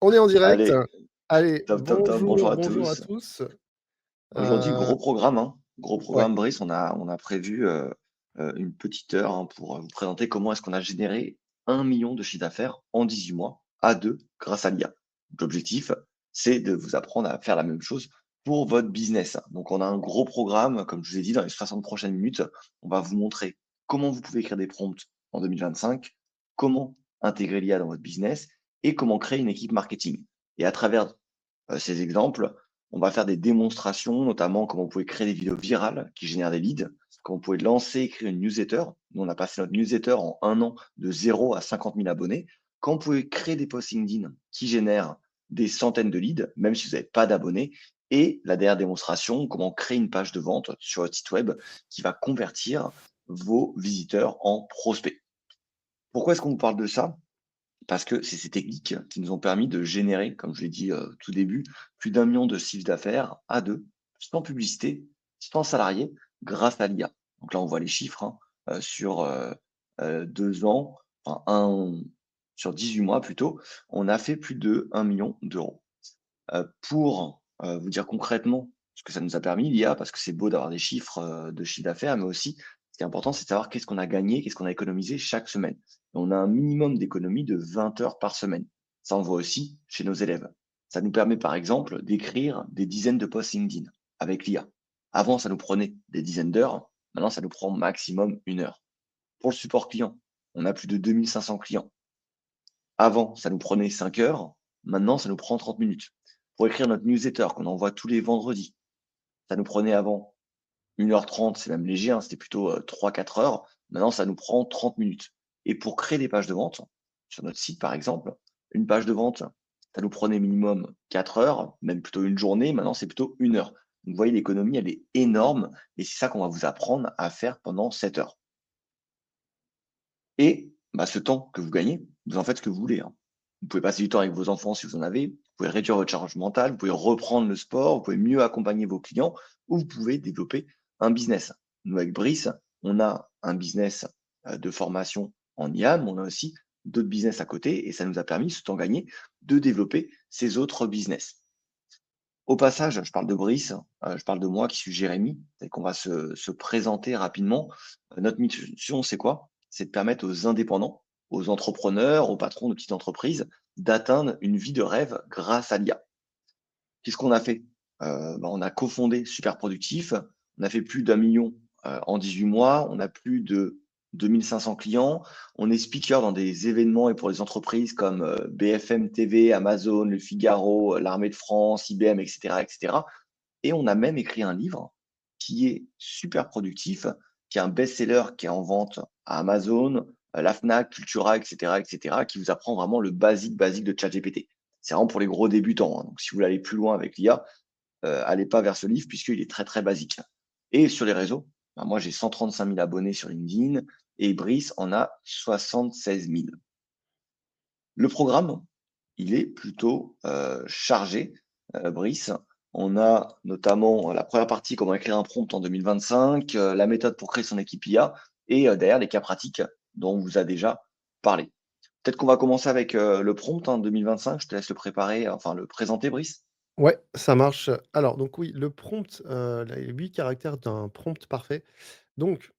On est en direct. Allez, Allez, top, top, top. Bonjour bonjour, à bonjour à tous. tous. Aujourd'hui, Heu, gros programme, hein. Gros ouais, programme, Brice. On a prévu une petite heure hein, pour vous présenter comment est-ce qu'on a généré 1 million de chiffre d'affaires en 18 mois à deux grâce à l'IA. L'objectif, c'est de vous apprendre à faire la même chose pour votre business. Donc, on a un gros programme, comme je vous ai dit, dans les 60 prochaines minutes, on va vous montrer comment vous pouvez écrire des prompts en 2025, comment intégrer l'IA dans votre business et comment créer une équipe marketing. Et à travers ces exemples, on va faire des démonstrations, notamment comment vous pouvez créer des vidéos virales qui génèrent des leads, comment vous pouvez lancer, écrire une newsletter. Nous, on a passé notre newsletter en 1 an de 0 à 50 000 abonnés. Quand vous pouvez créer des posts LinkedIn qui génèrent des centaines de leads, même si vous n'avez pas d'abonnés. Et la dernière démonstration, comment créer une page de vente sur votre site web qui va convertir vos visiteurs en prospects. Pourquoi est-ce qu'on vous parle de ça? Parce que c'est ces techniques qui nous ont permis de générer, comme je l'ai dit, tout début, plus d'1 million de chiffre d'affaires à 2, sans publicité, sans salarié, grâce à l'IA. Donc là, on voit les chiffres, hein, sur, 2 ans, enfin sur 18 mois plutôt, on a fait plus de 1 million d'euros. Pour, vous dire concrètement ce que ça nous a permis l'IA, parce que c'est beau d'avoir des chiffres, de chiffre d'affaires, mais aussi ce qui est important, c'est de savoir qu'est-ce qu'on a gagné, qu'est-ce qu'on a économisé chaque semaine. Et on a un minimum d'économie de 20 heures par semaine. Ça, on le voit aussi chez nos élèves. Ça nous permet, par exemple, d'écrire des dizaines de posts LinkedIn avec l'IA. Avant, ça nous prenait des dizaines d'heures. Maintenant, ça nous prend maximum 1 heure. Pour le support client, on a plus de 2 500 clients. Avant, ça nous prenait 5 heures. Maintenant, ça nous prend 30 minutes. Pour écrire notre newsletter qu'on envoie tous les vendredis, ça nous prenait avant 1 h 30, c'est même léger, hein, c'était plutôt 3-4 heures. Maintenant, ça nous prend 30 minutes. Et pour créer des pages de vente, sur notre site par exemple, une page de vente, ça nous prenait minimum 4 heures, même plutôt une journée. Maintenant, c'est plutôt 1 heure. Donc, vous voyez, l'économie, elle est énorme. Et c'est ça qu'on va vous apprendre à faire pendant 7 heures. Et bah, ce temps que vous gagnez, vous en faites ce que vous voulez, hein. Vous pouvez passer du temps avec vos enfants si vous en avez, vous pouvez réduire votre charge mentale, vous pouvez reprendre le sport, vous pouvez mieux accompagner vos clients ou vous pouvez développer un business. Nous, avec Brice, on a un business de formation en IA, mais on a aussi d'autres business à côté et ça nous a permis, ce temps gagné, de développer ces autres business. Au passage, je parle de Brice, je parle de moi qui suis Jérémy et qu'on va se présenter rapidement. Notre mission, c'est quoi? C'est de permettre aux indépendants, aux entrepreneurs, aux patrons de petites entreprises d'atteindre une vie de rêve grâce à l'IA. Qu'est-ce qu'on a fait? On a cofondé Super Productif. On a fait plus d'1 million, en 18 mois. On a plus de 2 500 clients. On est speaker dans des événements et pour les entreprises comme, BFM TV, Amazon, Le Figaro, l'Armée de France, IBM et cetera et cetera. Et on a même écrit un livre qui est super productif, qui est un best-seller qui est en vente à Amazon, la Fnac, Cultura et cetera, qui vous apprend vraiment le basique, basique de ChatGPT. C'est vraiment pour les gros débutants, hein. Donc si vous voulez aller plus loin avec l'IA, allez pas vers ce livre puisqu'il est très, très basique. Et sur les réseaux, bah, moi j'ai 135 000 abonnés sur LinkedIn et Brice en a 76 000. Le programme, il est plutôt chargé, Brice. On a notamment la première partie, comment écrire un prompt en 2025, la méthode pour créer son équipe IA et derrière les cas pratiques dont on vous a déjà parlé. Peut-être qu'on va commencer avec le prompt en 2025. Je te laisse le préparer, enfin le présenter, Brice. ouais, ça marche. Alors donc oui, le prompt, les 8 caractères d'un prompt parfait. Donc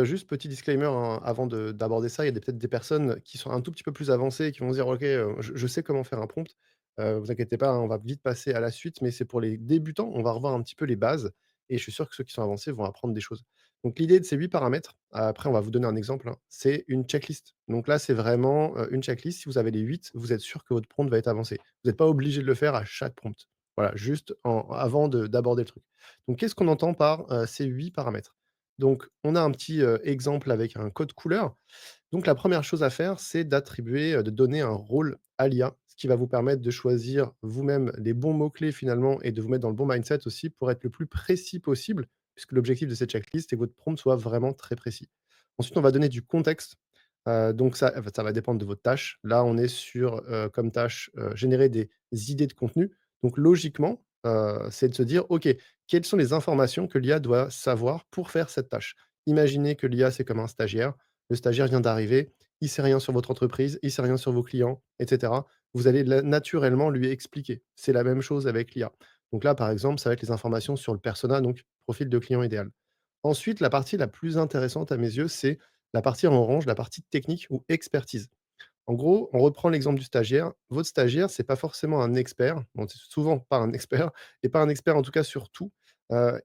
juste petit disclaimer, hein, avant d'aborder ça, il y a peut-être des personnes qui sont un tout petit peu plus avancées, qui vont se dire: «OK, je sais comment faire un prompt». Vous inquiétez pas, hein, on va vite passer à la suite, mais c'est pour les débutants. On va revoir un petit peu les bases et je suis sûr que ceux qui sont avancés vont apprendre des choses. Donc l'idée de ces 8 paramètres, après on va vous donner un exemple, hein, c'est une checklist. Donc là, c'est vraiment, une checklist. Si vous avez les 8, vous êtes sûr que votre prompt va être avancé. Vous n'êtes pas obligé de le faire à chaque prompt. Voilà, juste avant d'aborder le truc. Donc qu'est-ce qu'on entend par, ces 8 paramètres? Donc, on a un petit, exemple avec un code couleur. Donc la première chose à faire, c'est d'attribuer, de donner un rôle à l'IA, ce qui va vous permettre de choisir vous-même les bons mots-clés finalement et de vous mettre dans le bon mindset aussi pour être le plus précis possible, puisque l'objectif de cette checklist, c'est que votre prompt soit vraiment très précis. Ensuite, on va donner du contexte, donc ça va dépendre de votre tâche. Là, on est sur, comme tâche, générer des idées de contenu. Donc logiquement, c'est de se dire: «OK, quelles sont les informations que l'IA doit savoir pour faire cette tâche?» Imaginez que l'IA, c'est comme un stagiaire. Le stagiaire vient d'arriver, il sait rien sur votre entreprise, il sait rien sur vos clients et cetera. vous allez la naturellement lui expliquer. C'est la même chose avec l'IA. Donc là, par exemple, ça va être les informations sur le persona, donc profil de client idéal. Ensuite, la partie la plus intéressante à mes yeux, c'est la partie en orange, la partie technique ou expertise. En gros, on reprend l'exemple du stagiaire. Votre stagiaire, c'est pas forcément un expert, bon, c'est souvent pas un expert et pas un expert en tout cas sur tout,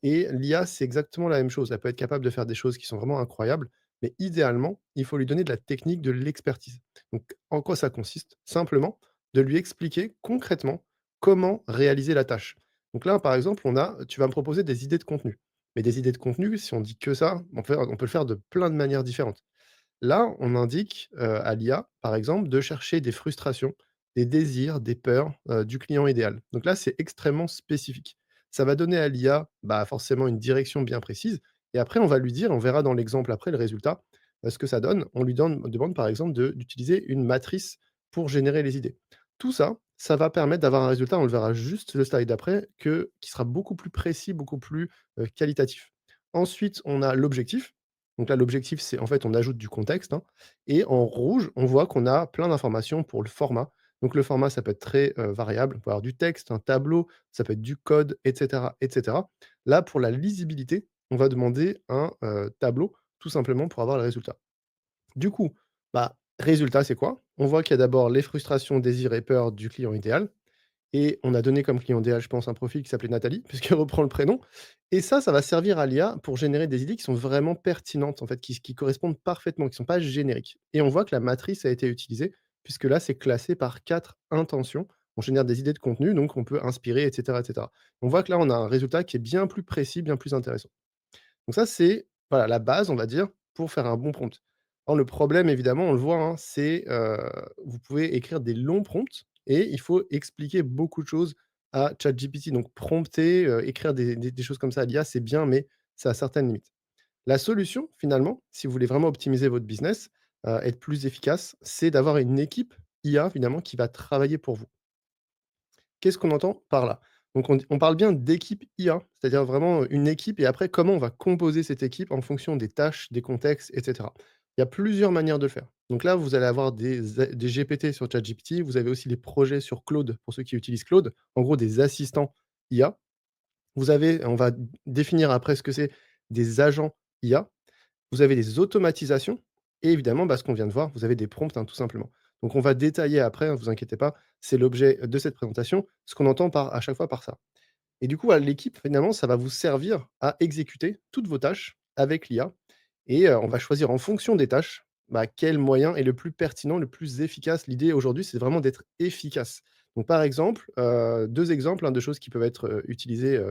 et l'IA, c'est exactement la même chose. Elle peut être capable de faire des choses qui sont vraiment incroyables, mais idéalement, il faut lui donner de la technique, de l'expertise. Donc en quoi ça consiste? Simplement de lui expliquer concrètement comment réaliser la tâche. Donc là, par exemple, tu vas me proposer des idées de contenu, mais des idées de contenu, si on dit que ça, on peut le faire de plein de manières différentes. Là, on indique, à l'IA, par exemple, de chercher des frustrations, des désirs, des peurs, du client idéal. Donc là, c'est extrêmement spécifique. Ça va donner à l'IA, bah, forcément une direction bien précise et après on va lui dire, on verra dans l'exemple après le résultat, ce que ça donne. On demande par exemple d'utiliser une matrice pour générer les idées. Tout ça, ça va permettre d'avoir un résultat, on le verra juste le slide d'après, qui sera beaucoup plus précis, beaucoup plus, qualitatif. Ensuite, on a l'objectif. Donc là, l'objectif, c'est en fait, on ajoute du contexte, hein, et en rouge, on voit qu'on a plein d'informations pour le format. Donc le format, ça peut être très, variable. On peut avoir du texte, un tableau, ça peut être du code et cetera et cetera. Là, pour la lisibilité, on va demander un, tableau, tout simplement pour avoir le résultat. Du coup, bah, résultat, c'est quoi? On voit qu'il y a d'abord les frustrations, désirs et peurs du client idéal. Et on a donné comme client idéal, je pense, un profil qui s'appelait Nathalie, puisqu'elle reprend le prénom. Et ça va servir à l'IA pour générer des idées qui sont vraiment pertinentes, en fait, qui correspondent parfaitement, qui ne sont pas génériques. Et on voit que la matrice a été utilisée, puisque là, c'est classé par 4 intentions. On génère des idées de contenu, donc on peut inspirer, et cetera, et cetera. On voit que là, on a un résultat qui est bien plus précis, bien plus intéressant. Donc ça, c'est voilà la base, on va dire, pour faire un bon prompt. Alors le problème évidemment, on le voit, hein, c'est, vous pouvez écrire des longs prompts et il faut expliquer beaucoup de choses à ChatGPT. Donc prompter, écrire des choses comme ça à l'IA, c'est bien, mais ça a certaines limites. La solution finalement, si vous voulez vraiment optimiser votre business, être plus efficace, c'est d'avoir une équipe IA finalement qui va travailler pour vous. Qu'est-ce qu'on entend par là? Donc on parle bien d'équipe IA, c'est-à-dire vraiment, une équipe et après comment on va composer cette équipe en fonction des tâches, des contextes et cetera. Il y a plusieurs manières de le faire. Donc là, vous allez avoir des GPT sur ChatGPT, vous avez aussi les projets sur Claude, pour ceux qui utilisent Claude, en gros des assistants IA. On va définir après ce que c'est des agents IA. Vous avez des automatisations et évidemment, bah, ce qu'on vient de voir, vous avez des prompts, hein, tout simplement. Donc on va détailler après, hein, vous inquiétez pas, c'est l'objet de cette présentation, ce qu'on entend par à chaque fois par ça. Et du coup, à l'équipe, finalement, ça va vous servir à exécuter toutes vos tâches avec l'IA et on va choisir en fonction des tâches, bah, quel moyen est le plus pertinent, le plus efficace. L'idée aujourd'hui, c'est vraiment d'être efficace. Donc par exemple, 2 exemples, hein, de choses qui peuvent être, utilisées,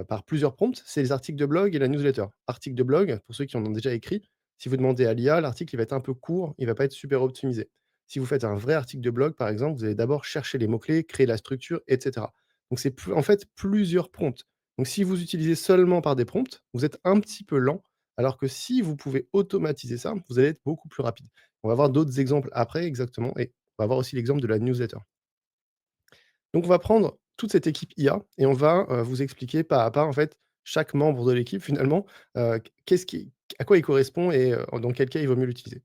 par plusieurs prompts, c'est les articles de blog et la newsletter. Articles de blog, pour ceux qui en ont déjà écrit, si vous demandez à l'IA, l'article, il va être un peu court, il va pas être super optimisé. Si vous faites un vrai article de blog, par exemple, vous allez d'abord chercher les mots-clés, créer la structure et cetera. Donc c'est en fait plusieurs prompts. Donc si vous utilisez seulement par des prompts, vous êtes un petit peu lent, alors que si vous pouvez automatiser ça, vous allez être beaucoup plus rapide. On va voir d'autres exemples après exactement et on va voir aussi l'exemple de la newsletter. Donc on va prendre toute cette équipe IA et on va, vous expliquer pas à pas, en fait, chaque membre de l'équipe finalement, qu'est-ce qui à quoi il correspond et dans quel cas il vaut mieux l'utiliser.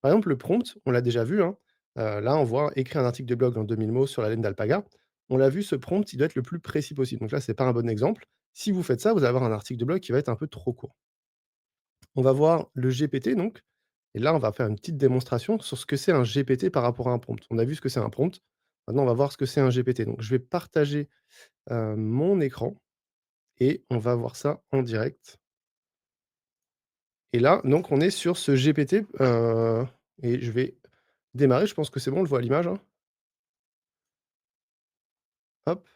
Par exemple, le prompt, on l'a déjà vu, hein, là on voit: «Écrire un article de blog en 2000 mots sur la laine d'alpaga». On l'a vu, ce prompt, il doit être le plus précis possible. Donc là, c'est pas un bon exemple. Si vous faites ça, vous allez avoir un article de blog qui va être un peu trop court. On va voir le GPT donc et là, on va faire une petite démonstration sur ce que c'est un GPT par rapport à un prompt. On a vu ce que c'est un prompt. Maintenant, on va voir ce que c'est un GPT. Donc je vais partager mon écran et on va voir ça en direct et là, donc on est sur ce GPT, et je vais démarrer. Je pense que c'est bon, on le voit à l'image, hein? Hop.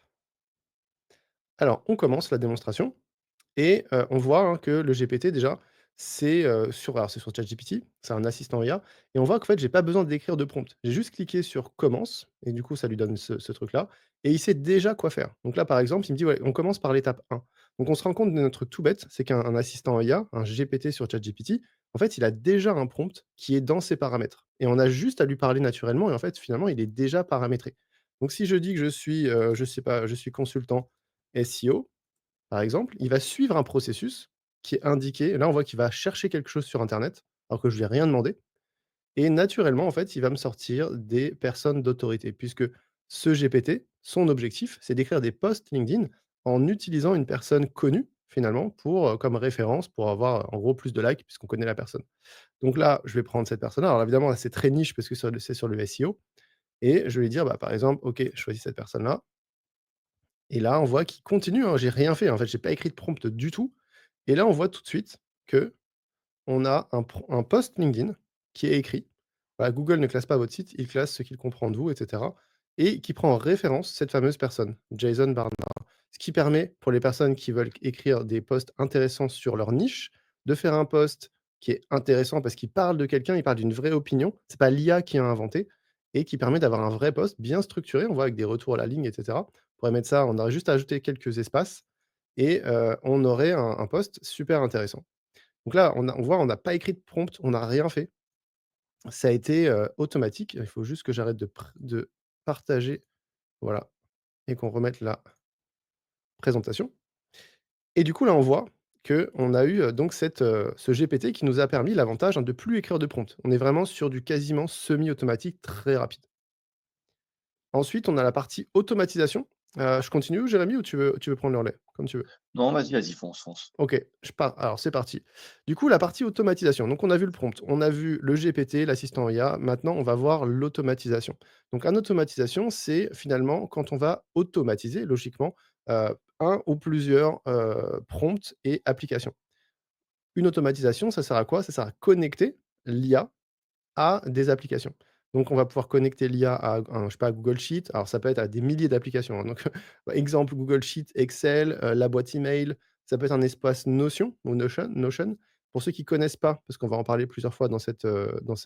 Alors on commence la démonstration. Et on voit, hein, que le GPT déjà, c'est sur ChatGPT, c'est un assistant IA et on voit qu'en fait, j'ai pas besoin d'écrire de prompt. J'ai juste cliqué sur «Commence» et du coup, ça lui donne ce truc-là et il sait déjà quoi faire. Donc là, par exemple, il me dit: «Ouais, on commence par l'étape 1». Donc on se rend compte d'un truc tout bête, c'est qu'un assistant IA, un GPT sur ChatGPT, en fait, il a déjà un prompt qui est dans ses paramètres et on a juste à lui parler naturellement et en fait, finalement, il est déjà paramétré. Donc si je dis que je suis, je sais pas, je suis consultant SEO, par exemple, il va suivre un processus qui est indiqué. Là, on voit qu'il va chercher quelque chose sur internet, alors que je lui ai rien demandé et naturellement, en fait, il va me sortir des personnes d'autorité puisque ce GPT, son objectif, c'est d'écrire des posts LinkedIn en utilisant une personne connue, finalement, pour, comme référence, pour avoir, en gros, plus de likes puisqu'on connaît la personne. Donc là, je vais prendre cette personne-là. Alors évidemment, là, c'est très niche parce que c'est sur le SEO et je vais lui dire, bah, par exemple: «OK, je choisis cette personne-là» et là, on voit qu'il continue, hein, j'ai rien fait, en fait, j'ai pas écrit de prompt du tout et là, on voit tout de suite que on a un post LinkedIn qui est écrit. Voilà, Google ne classe pas votre site, il classe ce qu'il comprend de vous et cetera et qui prend en référence cette fameuse personne, Jason Barnard. Ce qui permet pour les personnes qui veulent écrire des posts intéressants sur leur niche, de faire un post qui est intéressant parce qu'il parle de quelqu'un, il parle d'une vraie opinion, c'est pas l'IA qui a inventé et qui permet d'avoir un vrai post bien structuré, on voit avec des retours à la ligne et cetera. On pourrait mettre ça, on aurait juste à ajouter quelques espaces et on aurait un post super intéressant. Donc là, on voit, on n'a pas écrit de prompt, on n'a rien fait. Ça a été, automatique. Il faut juste que j'arrête de partager, voilà et qu'on remette la présentation et du coup, là, on voit qu'on a eu, donc ce GPT qui nous a permis l'avantage, hein, de plus écrire de prompt. On est vraiment sur du quasiment semi-automatique très rapide. Ensuite, on a la partie automatisation. Je continue, Jérémy, ou tu veux prendre le relais? Comme tu veux. Non, vas-y, vas-y, fonce, fonce. OK, je pars. Alors c'est parti. Du coup, la partie automatisation. Donc on a vu le prompt, on a vu le GPT, l'assistant IA. Maintenant, on va voir l'automatisation. Donc en automatisation, c'est finalement quand on va automatiser logiquement, un ou plusieurs, prompts et applications. Une automatisation, ça sert à quoi? Ça sert à connecter l'IA à des applications. Donc on va pouvoir connecter l'IA à un, je sais pas, Google Sheet. Alors ça peut être à des milliers d'applications, hein. Donc exemple Google Sheet, Excel, la boîte email, ça peut être un espace Notion ou Notion. Pour ceux qui connaissent pas, parce qu'on va en parler plusieurs fois dans cette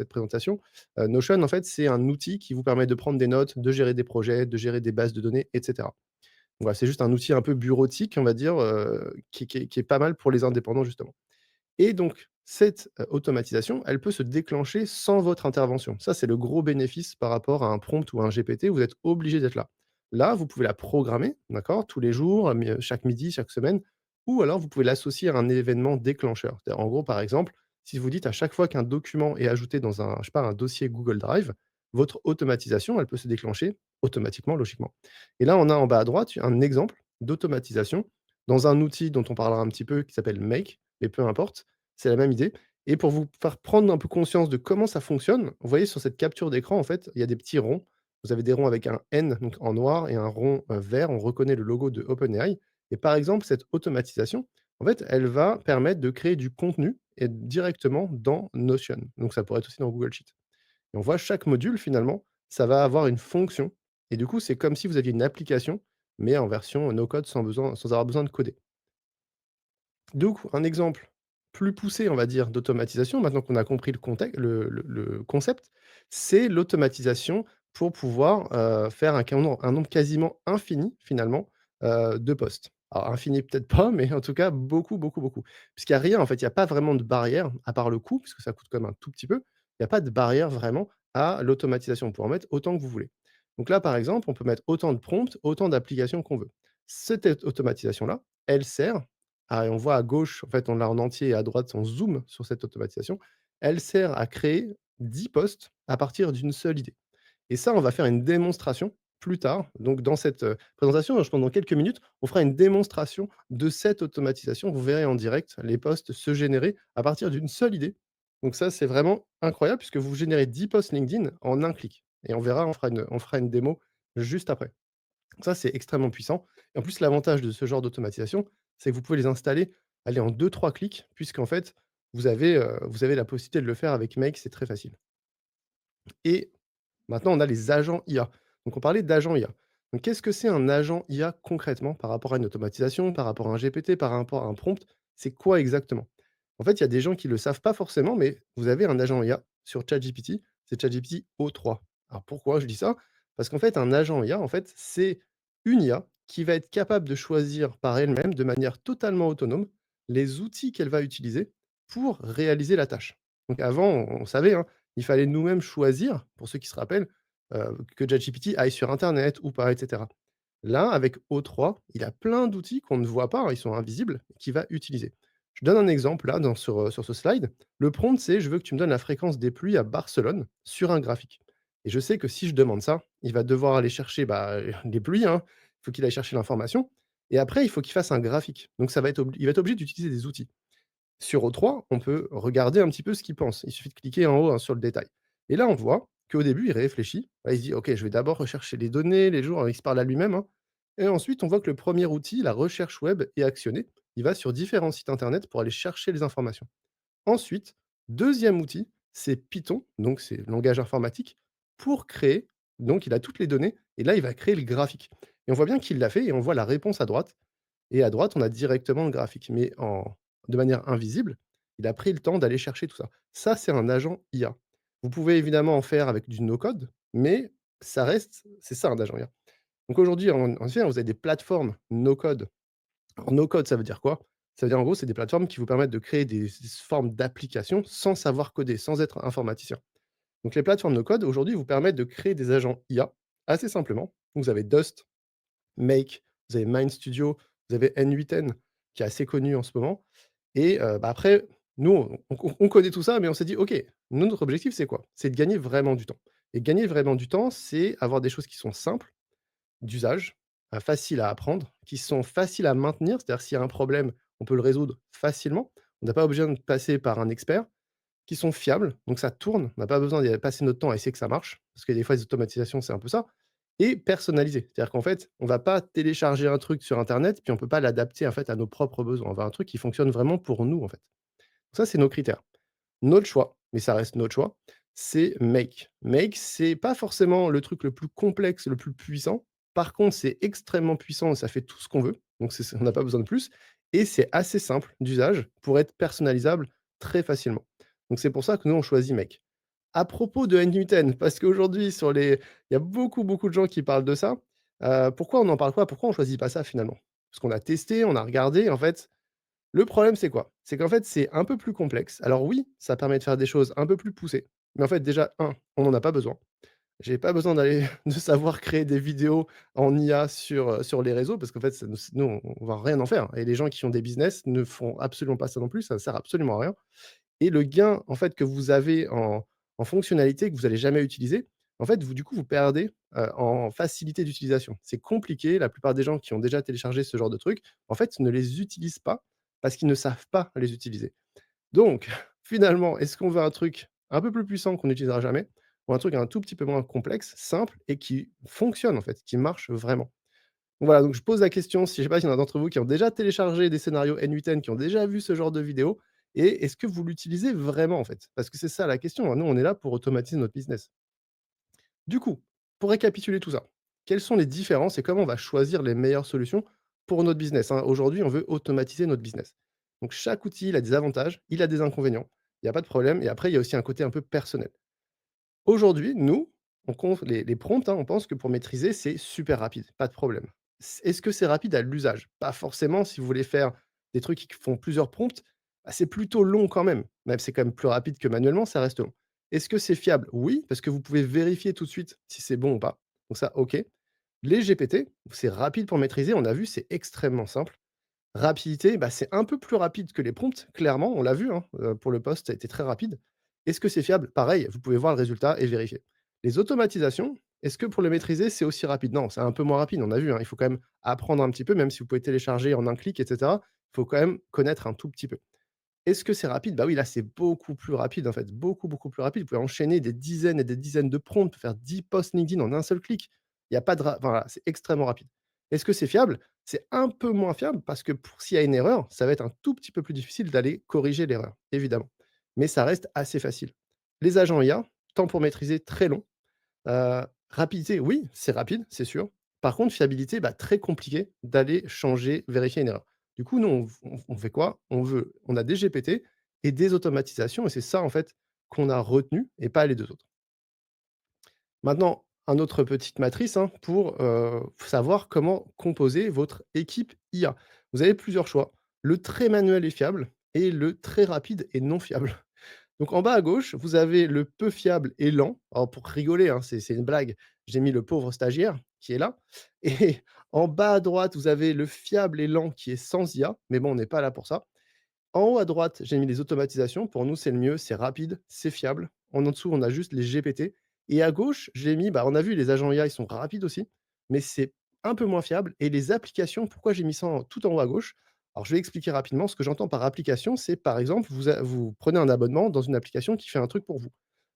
présentation, Notion en fait, c'est un outil qui vous permet de prendre des notes, de gérer des projets, de gérer des bases de données et cetera. Voilà, c'est juste un outil un peu bureautique, on va dire, qui est pas mal pour les indépendants justement. Et donc, cette, automatisation, elle peut se déclencher sans votre intervention. Ça, c'est le gros bénéfice par rapport à un prompt ou à un GPT, vous êtes obligé d'être là. Là, vous pouvez la programmer, d'accord? Tous les jours, chaque midi, chaque semaine, ou alors vous pouvez l'associer à un événement déclencheur. C'est-à-dire, en gros, par exemple, si vous dites à chaque fois qu'un document est ajouté dans un, je sais pas, un dossier Google Drive, votre automatisation, elle peut se déclencher automatiquement, logiquement. Et là, on a en bas à droite un exemple d'automatisation dans un outil dont on parlera un petit peu qui s'appelle Make, mais peu importe, c'est la même idée et pour vous faire prendre un peu conscience de comment ça fonctionne, vous voyez sur cette capture d'écran, en fait, il y a des petits ronds. Vous avez des ronds avec un N, donc en noir et un rond, vert. On reconnaît le logo de OpenAI et par exemple, cette automatisation, en fait, elle va permettre de créer du contenu et directement dans Notion. Donc ça pourrait être aussi dans Google Sheets et on voit chaque module finalement, ça va avoir une fonction et du coup, c'est comme si vous aviez une application, mais en version no code sans avoir besoin de coder. Donc, un exemple plus poussé, on va dire, d'automatisation, maintenant qu'on a compris le concept, c'est l'automatisation pour pouvoir, faire un nombre quasiment infini, finalement, de postes. Alors infini peut-être pas, mais en tout cas beaucoup, beaucoup, beaucoup. Puisqu'il y a rien, en fait, il y a pas vraiment de barrière, à part le coût, puisque ça coûte quand même un tout petit peu. Il y a pas de barrière vraiment à l'automatisation. On peut en mettre autant que vous voulez. Donc là, par exemple, on peut mettre autant de prompts, autant d'applications qu'on veut. Cette automatisation-là, elle sert on voit à gauche, en fait, on l'a en entier et à droite, on zoome sur cette automatisation. Elle sert à créer 10 postes à partir d'une seule idée et ça, on va faire une démonstration plus tard. Donc dans cette, présentation, je pense dans quelques minutes, on fera une démonstration de cette automatisation. Vous verrez en direct les posts se générer à partir d'une seule idée. Donc ça, c'est vraiment incroyable puisque vous générez 10 posts LinkedIn en un clic et on verra, on fera une démo juste après. Ça, c'est extrêmement puissant et en plus, l'avantage de ce genre d'automatisation, c'est que vous pouvez les installer, allez, en deux trois clics puisqu'en fait, vous avez la possibilité de le faire avec Make, c'est très facile et maintenant, on a les agents IA. Donc on parlait d'agents IA. Donc qu'est-ce que c'est un agent IA concrètement par rapport à une automatisation, par rapport à un GPT, par rapport à un prompt? C'est quoi exactement? En fait, il y a des gens qui ne le savent pas forcément, mais vous avez un agent IA sur ChatGPT, c'est ChatGPT O3. Alors pourquoi je dis ça? Parce qu'en fait, un agent IA, en fait, c'est une IA qui va être capable de choisir par elle-même, de manière totalement autonome, les outils qu'elle va utiliser pour réaliser la tâche. Donc avant, on savait, hein, il fallait nous-mêmes choisir, pour ceux qui se rappellent, que ChatGPT aille sur internet ou pas et cetera. Là, avec O3, il a plein d'outils qu'on ne voit pas, hein, ils sont invisibles, qu'il va utiliser. Je donne un exemple là sur ce slide. Le prompt, c'est: «Je veux que tu me donnes la fréquence des pluies à Barcelone sur un graphique» et je sais que si je demande ça, il va devoir aller chercher, bah, les pluies, hein. Il faut qu'il aille chercher l'information et après il faut qu'il fasse un graphique. Donc ça va être obli il va être obligé d'utiliser des outils. Sur O3, on peut regarder un petit peu ce qu'il pense. Il suffit de cliquer en haut, hein, sur le détail et là, on voit qu'au début, il réfléchit. Là, il se dit: «OK, je vais d'abord rechercher les données, les jours», il se parle à lui-même, hein et ensuite, on voit que le premier outil, la recherche web, est actionné. Il va sur différents sites internet pour aller chercher les informations. Ensuite, deuxième outil, c'est Python, donc c'est le langage informatique, pour créer, donc il a toutes les données et là, il va créer le graphique et on voit bien qu'il l'a fait et on voit la réponse à droite et à droite, on a directement le graphique, mais de manière invisible, il a pris le temps d'aller chercher tout ça. Ça, c'est un agent IA. Vous pouvez évidemment en faire avec du no-code, mais ça reste c'est ça un agent IA. Donc aujourd'hui, en effet, vous avez des plateformes no-code. Alors no-code, ça veut dire quoi? Ça veut dire en gros, c'est des plateformes qui vous permettent de créer des formes d'applications sans savoir coder, sans être informaticien. Donc les plateformes no-code, aujourd'hui, vous permettent de créer des agents IA assez simplement. Donc vous avez Dust, Make, vous avez Mind Studio, vous avez N8N qui est assez connu en ce moment et bah, après, nous, on connaît tout ça, mais on s'est dit: «OK, nous, notre objectif, c'est quoi? C'est de gagner vraiment du temps» et gagner vraiment du temps, c'est avoir des choses qui sont simples d'usage, faciles à apprendre, qui sont faciles à maintenir. C'est-à-dire s'il y a un problème, on peut le résoudre facilement. On n'a pas besoin de passer par un expert, qui sont fiables, donc ça tourne. On n'a pas besoin d'y passer notre temps à essayer que ça marche, parce que des fois les automatisations, c'est un peu ça et personnalisé. C'est-à-dire qu'en fait, on va pas télécharger un truc sur internet, puis on peut pas l'adapter en fait à nos propres besoins. On veut un truc qui fonctionne vraiment pour nous, en fait. Ça, c'est nos critères. Notre choix, mais ça reste notre choix, c'est Make. Make, c'est pas forcément le truc le plus complexe, le plus puissant. Par contre, c'est extrêmement puissant, ça fait tout ce qu'on veut, donc on n'a pas besoin de plus et c'est assez simple d'usage pour être personnalisable très facilement. Donc c'est pour ça que nous, on choisit Make. À propos de N8N, parce qu'aujourd'hui il y a beaucoup, beaucoup de gens qui parlent de ça. Pourquoi on en parle pas? Pourquoi on choisit pas ça finalement? Parce qu'on a testé, on a regardé, en fait, le problème, c'est quoi? C'est qu'en fait, c'est un peu plus complexe. Alors oui, ça permet de faire des choses un peu plus poussées, mais en fait, déjà, on n'en a pas besoin. J'ai pas besoin d'aller de savoir créer des vidéos en IA sur les réseaux parce qu'en fait, ça nous on va rien en faire et les gens qui ont des business ne font absolument pas ça non plus, ça sert absolument à rien et le gain, en fait, que vous avez en fonctionnalité que vous allez jamais utiliser, en fait, vous, du coup, vous perdez, en facilité d'utilisation. C'est compliqué, la plupart des gens qui ont déjà téléchargé ce genre de trucs, en fait, ne les utilisent pas parce qu'ils ne savent pas les utiliser. Donc finalement, est-ce qu'on veut un truc un peu plus puissant qu'on n'utilisera jamais ou un truc un tout petit peu moins complexe, simple et qui fonctionne, en fait, qui marche vraiment? Donc voilà, donc je pose la question, si je sais pas s'il y en a d'entre vous qui ont déjà téléchargé des scénarios N8N, qui ont déjà vu ce genre de vidéo et est-ce que vous l'utilisez vraiment, en fait? Parce que c'est ça la question, hein. Nous, on est là pour automatiser notre business. Du coup, pour récapituler tout ça, quelles sont les différences et comment on va choisir les meilleures solutions pour notre business, hein? Aujourd'hui, on veut automatiser notre business. Donc chaque outil, il a des avantages, il a des inconvénients. Il y a pas de problème et après, il y a aussi un côté un peu personnel. Aujourd'hui, nous, on compte les prompts, hein, on pense que pour maîtriser, c'est super rapide, pas de problème. Est-ce que c'est rapide à l'usage? Pas forcément, si vous voulez faire des trucs qui font plusieurs prompts, bah, c'est plutôt long quand même. Même c'est quand même plus rapide que manuellement, ça reste long. Est-ce que c'est fiable? Oui, parce que vous pouvez vérifier tout de suite si c'est bon ou pas. Donc ça, OK. Les GPT, c'est rapide pour maîtriser, on a vu, c'est extrêmement simple. Rapidité, bah, c'est un peu plus rapide que les prompts, clairement, on l'a vu, hein, pour le post, ça a été très rapide. Est-ce que c'est fiable? Pareil, vous pouvez voir le résultat et vérifier. Les automatisations, est-ce que pour le maîtriser, c'est aussi rapide? Non, c'est un peu moins rapide, on a vu, hein, il faut quand même apprendre un petit peu, même si vous pouvez télécharger en un clic et cetera, il faut quand même connaître un tout petit peu. Est-ce que c'est rapide? Bah oui, là, c'est beaucoup plus rapide, en fait, beaucoup, beaucoup plus rapide. Vous pouvez enchaîner des dizaines et des dizaines de prompts, faire 10 posts LinkedIn en un seul clic. Il y a pas de ra Voilà, c'est extrêmement rapide. Est-ce que c'est fiable? C'est un peu moins fiable parce que pour s'il y a une erreur, ça va être un tout petit peu plus difficile d'aller corriger l'erreur, évidemment. Mais ça reste assez facile. Les agents IA, temps pour maîtriser très long. Rapidité, oui, c'est rapide, c'est sûr. Par contre, fiabilité, bah, très compliqué d'aller changer, vérifier une erreur. Du coup, nous, on fait quoi? On a des GPT et des automatisations et c'est ça, en fait, qu'on a retenu et pas les 2 autres. Maintenant, un autre petite matrice, hein, pour, savoir comment composer votre équipe IA. Vous avez plusieurs choix, le très manuel et fiable et le très rapide et non fiable. Donc en bas à gauche, vous avez le peu fiable et lent. Alors pour rigoler, hein, c'est une blague, j'ai mis le pauvre stagiaire qui est là et en bas à droite, vous avez le fiable et lent qui est sans IA, mais bon, on n'est pas là pour ça. En haut à droite, j'ai mis les automatisations. Pour nous, c'est le mieux, c'est rapide, c'est fiable. En dessous, on a juste les GPT et à gauche, j'ai mis, bah, on a vu les agents IA, ils sont rapides aussi, mais c'est un peu moins fiable et les applications, pourquoi j'ai mis ça tout en haut à gauche? Alors, je vais expliquer rapidement. Ce que j'entends par application, c'est par exemple, vous prenez un abonnement dans une application qui fait un truc pour vous.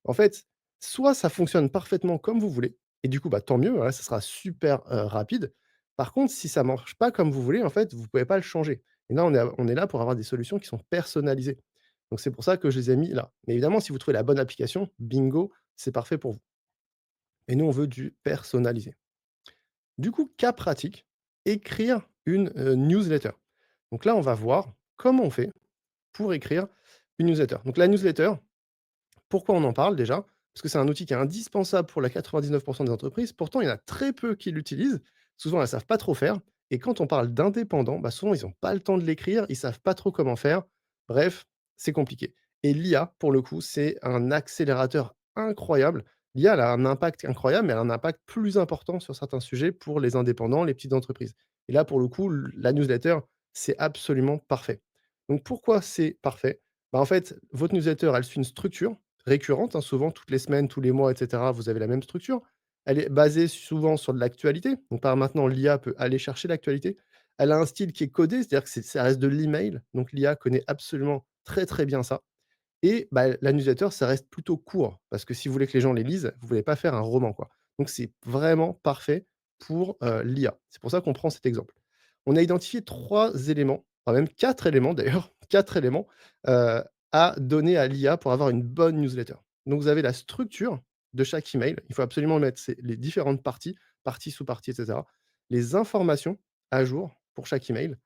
En fait, soit ça fonctionne parfaitement comme vous voulez et du coup, bah, tant mieux, voilà, ça sera super, rapide. Par contre, si ça marche pas comme vous voulez, en fait, vous pouvez pas le changer. Et là, on est là pour avoir des solutions qui sont personnalisées. Donc c'est pour ça que je les ai mis là. Mais évidemment, si vous trouvez la bonne application, bingo, c'est parfait pour vous. Et nous, on veut du personnalisé. Du coup, cas pratique, écrire une, newsletter. Donc là, on va voir comment on fait pour écrire une newsletter. Donc la newsletter, pourquoi on en parle déjà? Parce que c'est un outil qui est indispensable pour la 99 des entreprises. Pourtant, il y en a très peu qui l'utilisent. Souvent, elles ne savent pas trop faire et quand on parle d'indépendants, bah, souvent, ils ont pas le temps de l'écrire, ils savent pas trop comment faire. Bref, c'est compliqué et l'IA, pour le coup, c'est un accélérateur incroyable. L'IA, elle a un impact incroyable, mais elle a un impact plus important sur certains sujets pour les indépendants, les petites entreprises et là, pour le coup, la newsletter, c'est absolument parfait. Donc pourquoi c'est parfait? Bah, en fait, votre newsletter, elle suit une structure récurrente, hein, souvent toutes les semaines, tous les mois et cetera, vous avez la même structure. Elle est basée souvent sur de l'actualité, donc par maintenant l'IA peut aller chercher l'actualité. Elle a un style qui est codé, c'est-à-dire que ça reste de l'email, donc l'IA connaît absolument très, très bien ça et bah, la newsletter, ça reste plutôt court parce que si vous voulez que les gens les lisent, vous voulez pas faire un roman, quoi. Donc c'est vraiment parfait pour, l'IA. C'est pour ça qu'on prend cet exemple. On a identifié 3 éléments, enfin même 4 éléments d'ailleurs, 4 éléments, heu, à donner à l'IA pour avoir une bonne newsletter. Donc vous avez la structure de chaque email, il faut absolument mettre les différentes parties, partie, sous-partie et cetera. Les informations à jour pour chaque email.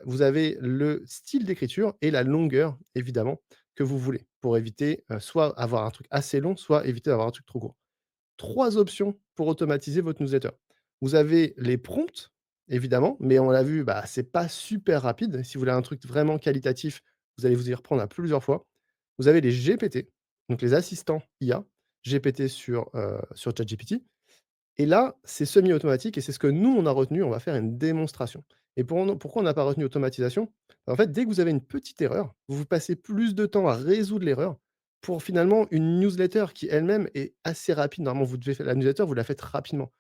Vous avez le style d'écriture et la longueur évidemment que vous voulez pour éviter, soit avoir un truc assez long, soit éviter d'avoir un truc trop court. 3 options pour automatiser votre newsletter. Vous avez les prompts, évidemment, mais on l'a vu, bah, c'est pas super rapide. Si vous voulez un truc vraiment qualitatif, vous allez vous y reprendre à plusieurs fois. Vous avez les GPT, donc les assistants IA, GPT sur ChatGPT et là, c'est semi-automatique et c'est ce que nous, on a retenu. On va faire une démonstration et pourquoi on n'a pas retenu automatisation? En fait, dès que vous avez une petite erreur, vous passez plus de temps à résoudre l'erreur pour finalement une newsletter qui elle-même est assez rapide. Normalement, vous devez faire la newsletter, vous la faites rapidement.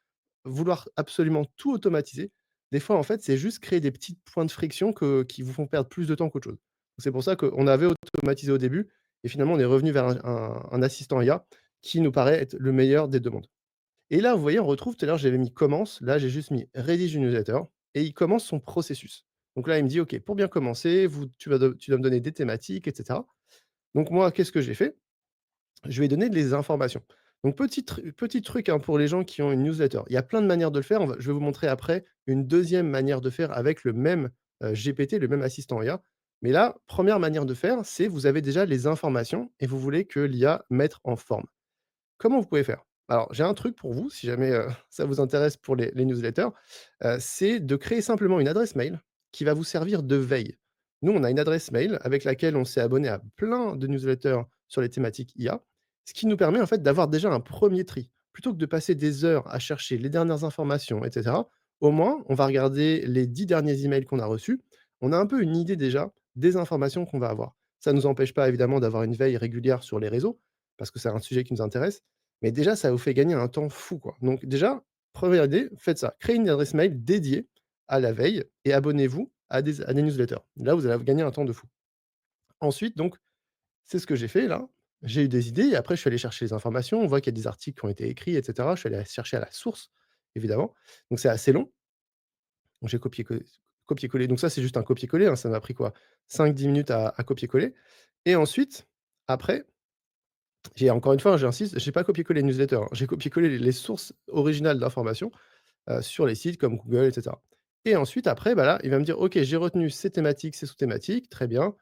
Vouloir absolument tout automatiser, des fois, en fait, c'est juste créer des petits points de friction qui vous font perdre plus de temps qu'autre chose. C'est pour ça qu'on avait automatisé au début et finalement, on est revenu vers un assistant IA qui nous paraît être le meilleur des 2 mondes. Et là, vous voyez, on retrouve tout à l'heure, j'avais mis commence, là, j'ai juste mis rédige une newsletter et il commence son processus. Donc là, il me dit: «OK, pour bien commencer, tu dois me donner des thématiques et cetera». Donc moi, qu'est-ce que j'ai fait? Je vais donner des informations. Donc petit truc, hein, pour les gens qui ont une newsletter. Il y a plein de manières de le faire. Je vais vous montrer après une deuxième manière de faire avec le même, GPT, le même assistant IA. Mais là, première manière de faire, c'est vous avez déjà les informations et vous voulez que l'IA mette en forme. Comment vous pouvez faire? Alors, j'ai un truc pour vous, si jamais, ça vous intéresse pour les newsletters, c'est de créer simplement une adresse mail qui va vous servir de veille. Nous, on a une adresse mail avec laquelle on s'est abonné à plein de newsletters sur les thématiques IA, ce qui nous permet en fait d'avoir déjà un premier tri. Plutôt que de passer des heures à chercher les dernières informations et cetera, au moins, on va regarder les 10 derniers emails qu'on a reçus. On a un peu une idée déjà des informations qu'on va avoir. Ça ne nous empêche pas évidemment d'avoir une veille régulière sur les réseaux, parce que c'est un sujet qui nous intéresse, mais déjà, ça vous fait gagner un temps fou, quoi. Donc déjà, première idée, faites ça. Créez une adresse mail dédiée à la veille et abonnez-vous à des newsletters. Là, vous allez gagner un temps de fou. Ensuite, donc, c'est ce que j'ai fait là. J'ai eu des idées et après je suis allé chercher les informations. On voit qu'il y a des articles qui ont été écrits et cetera. Je suis allé chercher à la source, évidemment. Donc c'est assez long. Donc j'ai copié-collé. Donc ça, c'est juste un copier-coller, hein. Ça m'a pris quoi? 5-10 minutes à copier-coller et ensuite, après, j'ai encore une fois, j'insiste, j'ai pas copié-collé les newsletters, hein. J'ai copié-collé les sources originales d'informations, sur les sites comme Google et cetera et ensuite après, bah, là, il va me dire: «OK, j'ai retenu ces thématiques, ces sous-thématiques, très bien».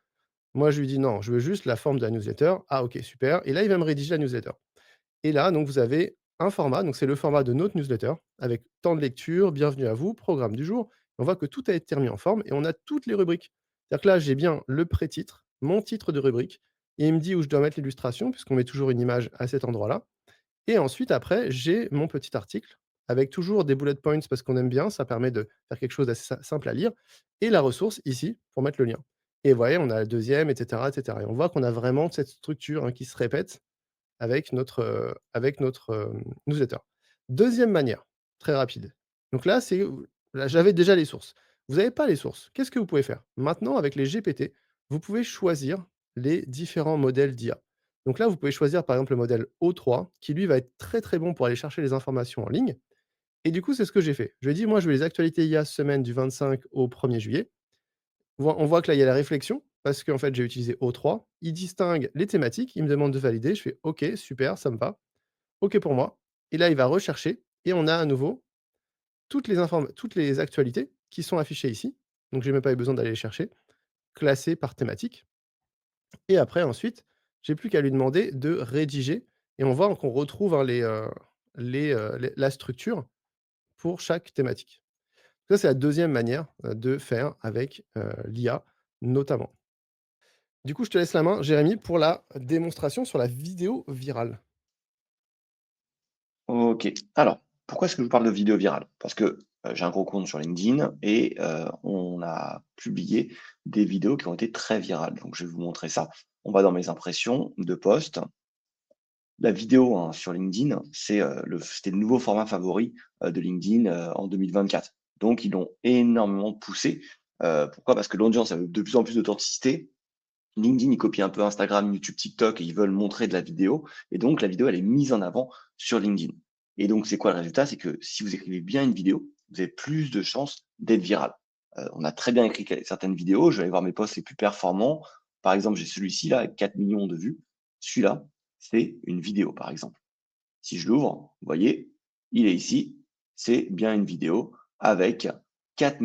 Moi, je lui dis: «Non, je veux juste la forme de la newsletter». «Ah OK, super» et là, il va me rédiger la newsletter et là, donc vous avez un format, donc c'est le format de notre newsletter avec temps de lecture, bienvenue à vous, programme du jour. On voit que tout a été remis en forme et on a toutes les rubriques. C'est-à-dire que là, j'ai bien le pré-titre, mon titre de rubrique et il me dit où je dois mettre l'illustration puisqu'on met toujours une image à cet endroit-là et ensuite après, j'ai mon petit article avec toujours des bullet points parce qu'on aime bien, ça permet de faire quelque chose d'assez simple à lire et la ressource ici pour mettre le lien. et vous voyez, on a la deuxième, et cetera et on voit qu'on a vraiment cette structure, hein, qui se répète avec notre, newsletter. Deuxième manière, très rapide. Donc là, là, j'avais déjà les sources. Vous n'avez pas les sources. Qu'est-ce que vous pouvez faire? Maintenant, avec les GPT, vous pouvez choisir les différents modèles d'IA. Donc là, vous pouvez choisir, par exemple, le modèle O3 qui, lui, va être très, très bon pour aller chercher les informations en ligne et du coup, c'est ce que j'ai fait. Je lui ai dit: «Moi, je veux les actualités IA semaine du 25 au 1er juillet». On voit que là, il y a la réflexion parce qu'en fait, j'ai utilisé O3. Il distingue les thématiques, il me demande de valider. Je fais: «OK, super, ça me va. OK pour moi» et là, il va rechercher et on a à nouveau toutes les actualités qui sont affichées ici. Donc j'ai même pas eu besoin d'aller les chercher, classées par thématique et après ensuite, j'ai plus qu'à lui demander de rédiger et on voit qu'on retrouve, hein, les la structure pour chaque thématique. Ça, c'est la deuxième manière, de faire avec, l'IA notamment. Du coup, je te laisse la main, Jérémy, pour la démonstration sur la vidéo virale. OK. Alors, pourquoi est-ce que je vous parle de vidéo virale? Parce que, j'ai un gros compte sur LinkedIn et on a publié des vidéos qui ont été très virales. Donc je vais vous montrer ça. On va dans mes impressions de posts. La vidéo, hein, sur LinkedIn, c'était le nouveau format favori, de LinkedIn, en 2024. Donc ils l'ont énormément poussé. Pourquoi? Parce que l'audience avait de plus en plus d'authenticité. LinkedIn, ils copient un peu Instagram, YouTube, TikTok et ils veulent montrer de la vidéo et donc la vidéo, elle est mise en avant sur LinkedIn et donc c'est quoi le résultat? C'est que si vous écrivez bien une vidéo, vous avez plus de chances d'être viral. On a très bien écrit certaines vidéos, je vais aller voir mes posts les plus performants. Par exemple, j'ai celui-ci là avec 4 millions de vues. Celui-là, c'est une vidéo, par exemple. Si je l'ouvre, vous voyez, il est ici, c'est bien une vidéo avec 4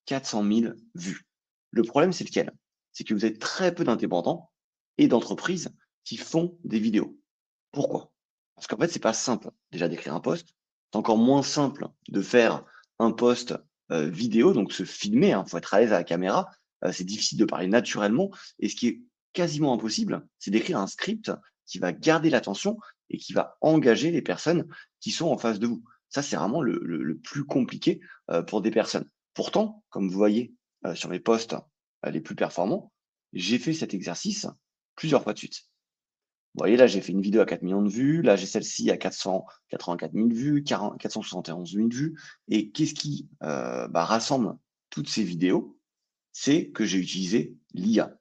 400 000 vues. Le problème, c'est lequel? C'est que vous avez très peu d'indépendants et d'entreprises qui font des vidéos. Pourquoi? Parce qu'en fait, c'est pas simple déjà d'écrire un post. C'est encore moins simple de faire un post vidéo, donc se filmer. Il faut être à l'aise à la caméra. C'est difficile de parler naturellement. Et ce qui est quasiment impossible, c'est d'écrire un script qui va garder l'attention et qui va engager les personnes qui sont en face de vous. Ça, c'est vraiment le plus compliqué pour des personnes. Pourtant, comme vous voyez sur mes posts les plus performants, j'ai fait cet exercice plusieurs fois de suite. Vous voyez, là, j'ai fait une vidéo à 4 millions de vues. Là, j'ai celle-ci à 484 000 vues, 471 000 vues. Et qu'est-ce qui rassemble toutes ces vidéos? C'est que j'ai utilisé l'IA.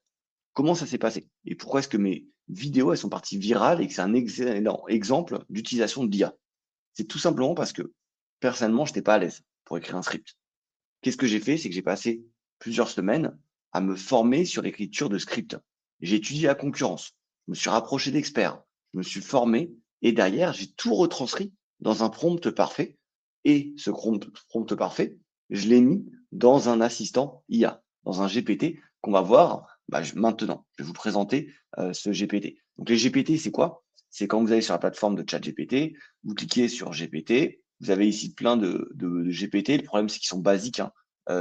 Comment ça s'est passé? Et pourquoi est-ce que mes vidéos, elles sont parties virales et que c'est un excellent exemple d'utilisation de l'IA? C'est tout simplement parce que, personnellement, je n'étais pas à l'aise pour écrire un script. Qu'est-ce que j'ai fait? C'est que j'ai passé plusieurs semaines à me former sur l'écriture de scripts. J'ai étudié la concurrence, je me suis rapproché d'experts, je me suis formé et derrière, j'ai tout retranscrit dans un prompt parfait et ce prompt parfait, je l'ai mis dans un assistant IA, dans un GPT qu'on va voir maintenant. Je vais vous présenter ce GPT. Donc les GPT, c'est quoi? C'est quand vous allez sur la plateforme de ChatGPT, vous cliquez sur GPT, vous avez ici plein de GPT. Le problème, c'est qu'ils sont basiques, hein,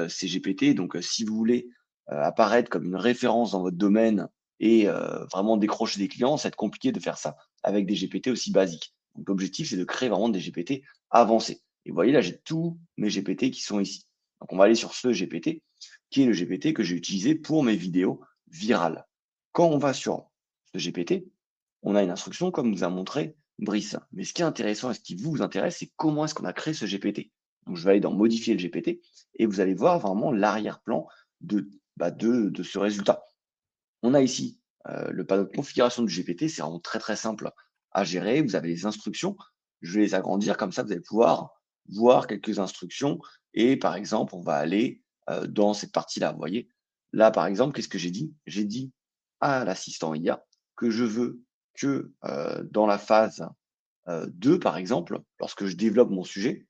ces GPT. Donc, si vous voulez apparaître comme une référence dans votre domaine et vraiment décrocher des clients, ça va être compliqué de faire ça avec des GPT aussi basiques. Donc, l'objectif, c'est de créer vraiment des GPT avancés. Et vous voyez, là, j'ai tous mes GPT qui sont ici. Donc, on va aller sur ce GPT, qui est le GPT que j'ai utilisé pour mes vidéos virales. Quand on va sur ce GPT, on a une instruction comme vous a montré Brice. Mais ce qui est intéressant et ce qui vous intéresse, c'est comment est-ce qu'on a créé ce GPT. Donc, je vais aller dans modifier le GPT et vous allez voir vraiment l'arrière-plan de ce résultat. On a ici le panneau de configuration du GPT, c'est vraiment très très simple à gérer. Vous avez les instructions, je vais les agrandir, comme ça vous allez pouvoir voir quelques instructions et par exemple, on va aller dans cette partie-là. Vous voyez, là par exemple, qu'est-ce que j'ai dit? J'ai dit à l'assistant IA que je veux que dans la phase 2, par exemple, lorsque je développe mon sujet,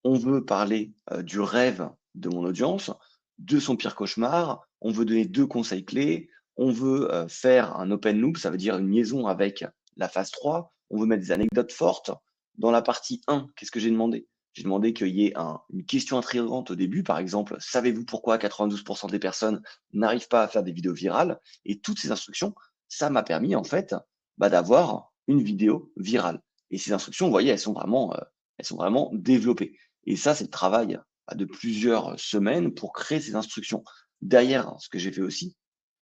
on veut parler du rêve de mon audience, de son pire cauchemar, on veut donner 2 conseils clés, on veut faire un open loop, ça veut dire une liaison avec la phase 3, on veut mettre des anecdotes fortes. Dans la partie 1, qu'est-ce que j'ai demandé? J'ai demandé qu'il y ait une question intrigante au début, par exemple, savez-vous pourquoi 92 des personnes n'arrivent pas à faire des vidéos virales? Et toutes ces instructions, ça m'a permis en fait, d'avoir une vidéo virale. Et ces instructions, vous voyez, elles sont vraiment développées. Et ça, c'est le travail de plusieurs semaines pour créer ces instructions. Derrière, ce que j'ai fait aussi,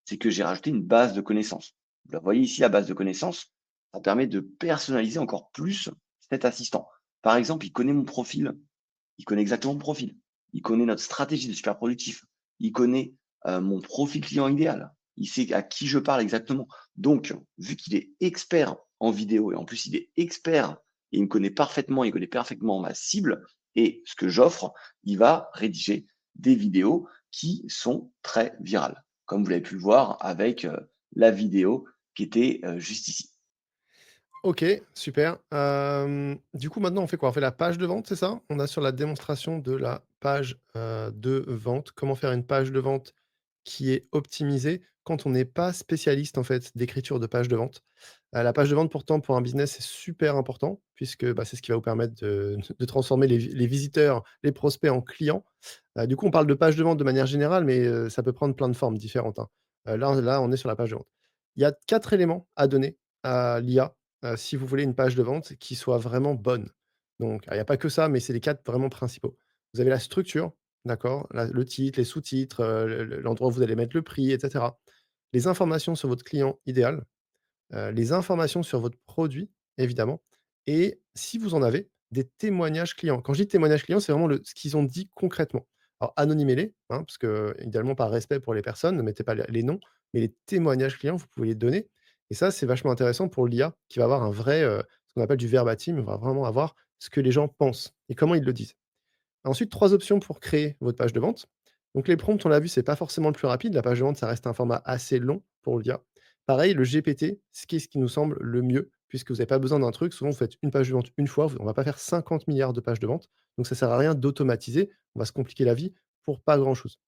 c'est que j'ai rajouté une base de connaissances. Vous la voyez ici, la base de connaissances, ça permet de personnaliser encore plus cet assistant. Par exemple, il connaît mon profil, il connaît exactement mon profil, il connaît notre stratégie de super productif, il connaît mon profil client idéal, il sait à qui je parle exactement. Donc, vu qu'il est expert en vidéo et en plus il est expert et il connaît parfaitement ma cible et ce que j'offre, il va rédiger des vidéos qui sont très virales, comme vous l'avez pu le voir avec la vidéo qui était juste ici. OK, super. Du coup, maintenant, on fait quoi? On fait la page de vente, c'est ça? On a sur la démonstration de la page, de vente. Comment faire une page de vente qui est optimisée quand on n'est pas spécialiste, en fait, d'écriture de page de vente. La page de vente, pourtant, pour un business, c'est super important puisque, bah, c'est ce qui va vous permettre de transformer les visiteurs, les prospects en clients. Du coup, on parle de page de vente de manière générale, mais ça peut prendre plein de formes différentes, hein. Là, on est sur la page de vente. Il y a 4 éléments à donner à l'IA, si vous voulez une page de vente qui soit vraiment bonne. Donc, il y a pas que ça, mais c'est les 4 vraiment principaux. Vous avez la structure, d'accord? Le titre, les sous-titres, l'endroit où vous allez mettre le prix et cetera. Les informations sur votre client idéal, les informations sur votre produit, évidemment, et si vous en avez, des témoignages clients. Quand je dis témoignages clients, c'est vraiment ce qu'ils ont dit concrètement. Alors anonymez-les, hein, parce que idéalement par respect pour les personnes, ne mettez pas les noms, mais les témoignages clients, vous pouvez les donner et ça, c'est vachement intéressant pour l'IA qui va avoir un vrai, ce qu'on appelle du verbatim, on va vraiment avoir ce que les gens pensent et comment ils le disent. Ensuite, 3 options pour créer votre page de vente. Donc les prompts, on l'a vu, c'est pas forcément le plus rapide. La page de vente, ça reste un format assez long pour l'IA. Pareil, le GPT, ce qui nous semble le mieux, puisque vous n'avez pas besoin d'un truc. Souvent, vous faites une page de vente une fois, on va pas faire 50 milliards de pages de vente. Donc ça sert à rien d'automatiser. On va se compliquer la vie pour pas grand-chose.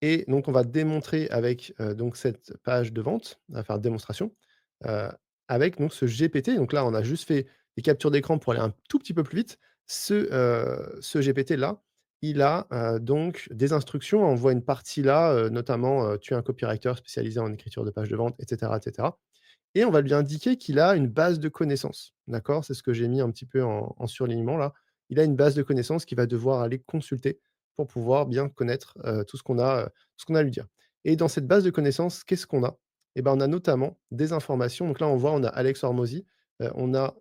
Et donc on va démontrer avec, donc cette page de vente, on va faire une démonstration, heu, avec donc ce GPT. Donc là, on a juste fait des captures d'écran pour aller un tout petit peu plus vite. Ce GPT-là, il a, donc des instructions. On voit une partie là, notamment, «Tu es un copywriter spécialisé en écriture de pages de vente» et cetera et on va lui indiquer qu'il a une base de connaissances. D'accord? C'est ce que j'ai mis un petit peu en surlignement là. Il a une base de connaissances qu'il va devoir aller consulter pour pouvoir bien connaître, tout ce qu'on a à lui dire. Et dans cette base de connaissances, qu'est-ce qu'on a? Et ben, on a notamment des informations. Donc là, on voit, on a Alex Hormozy, on a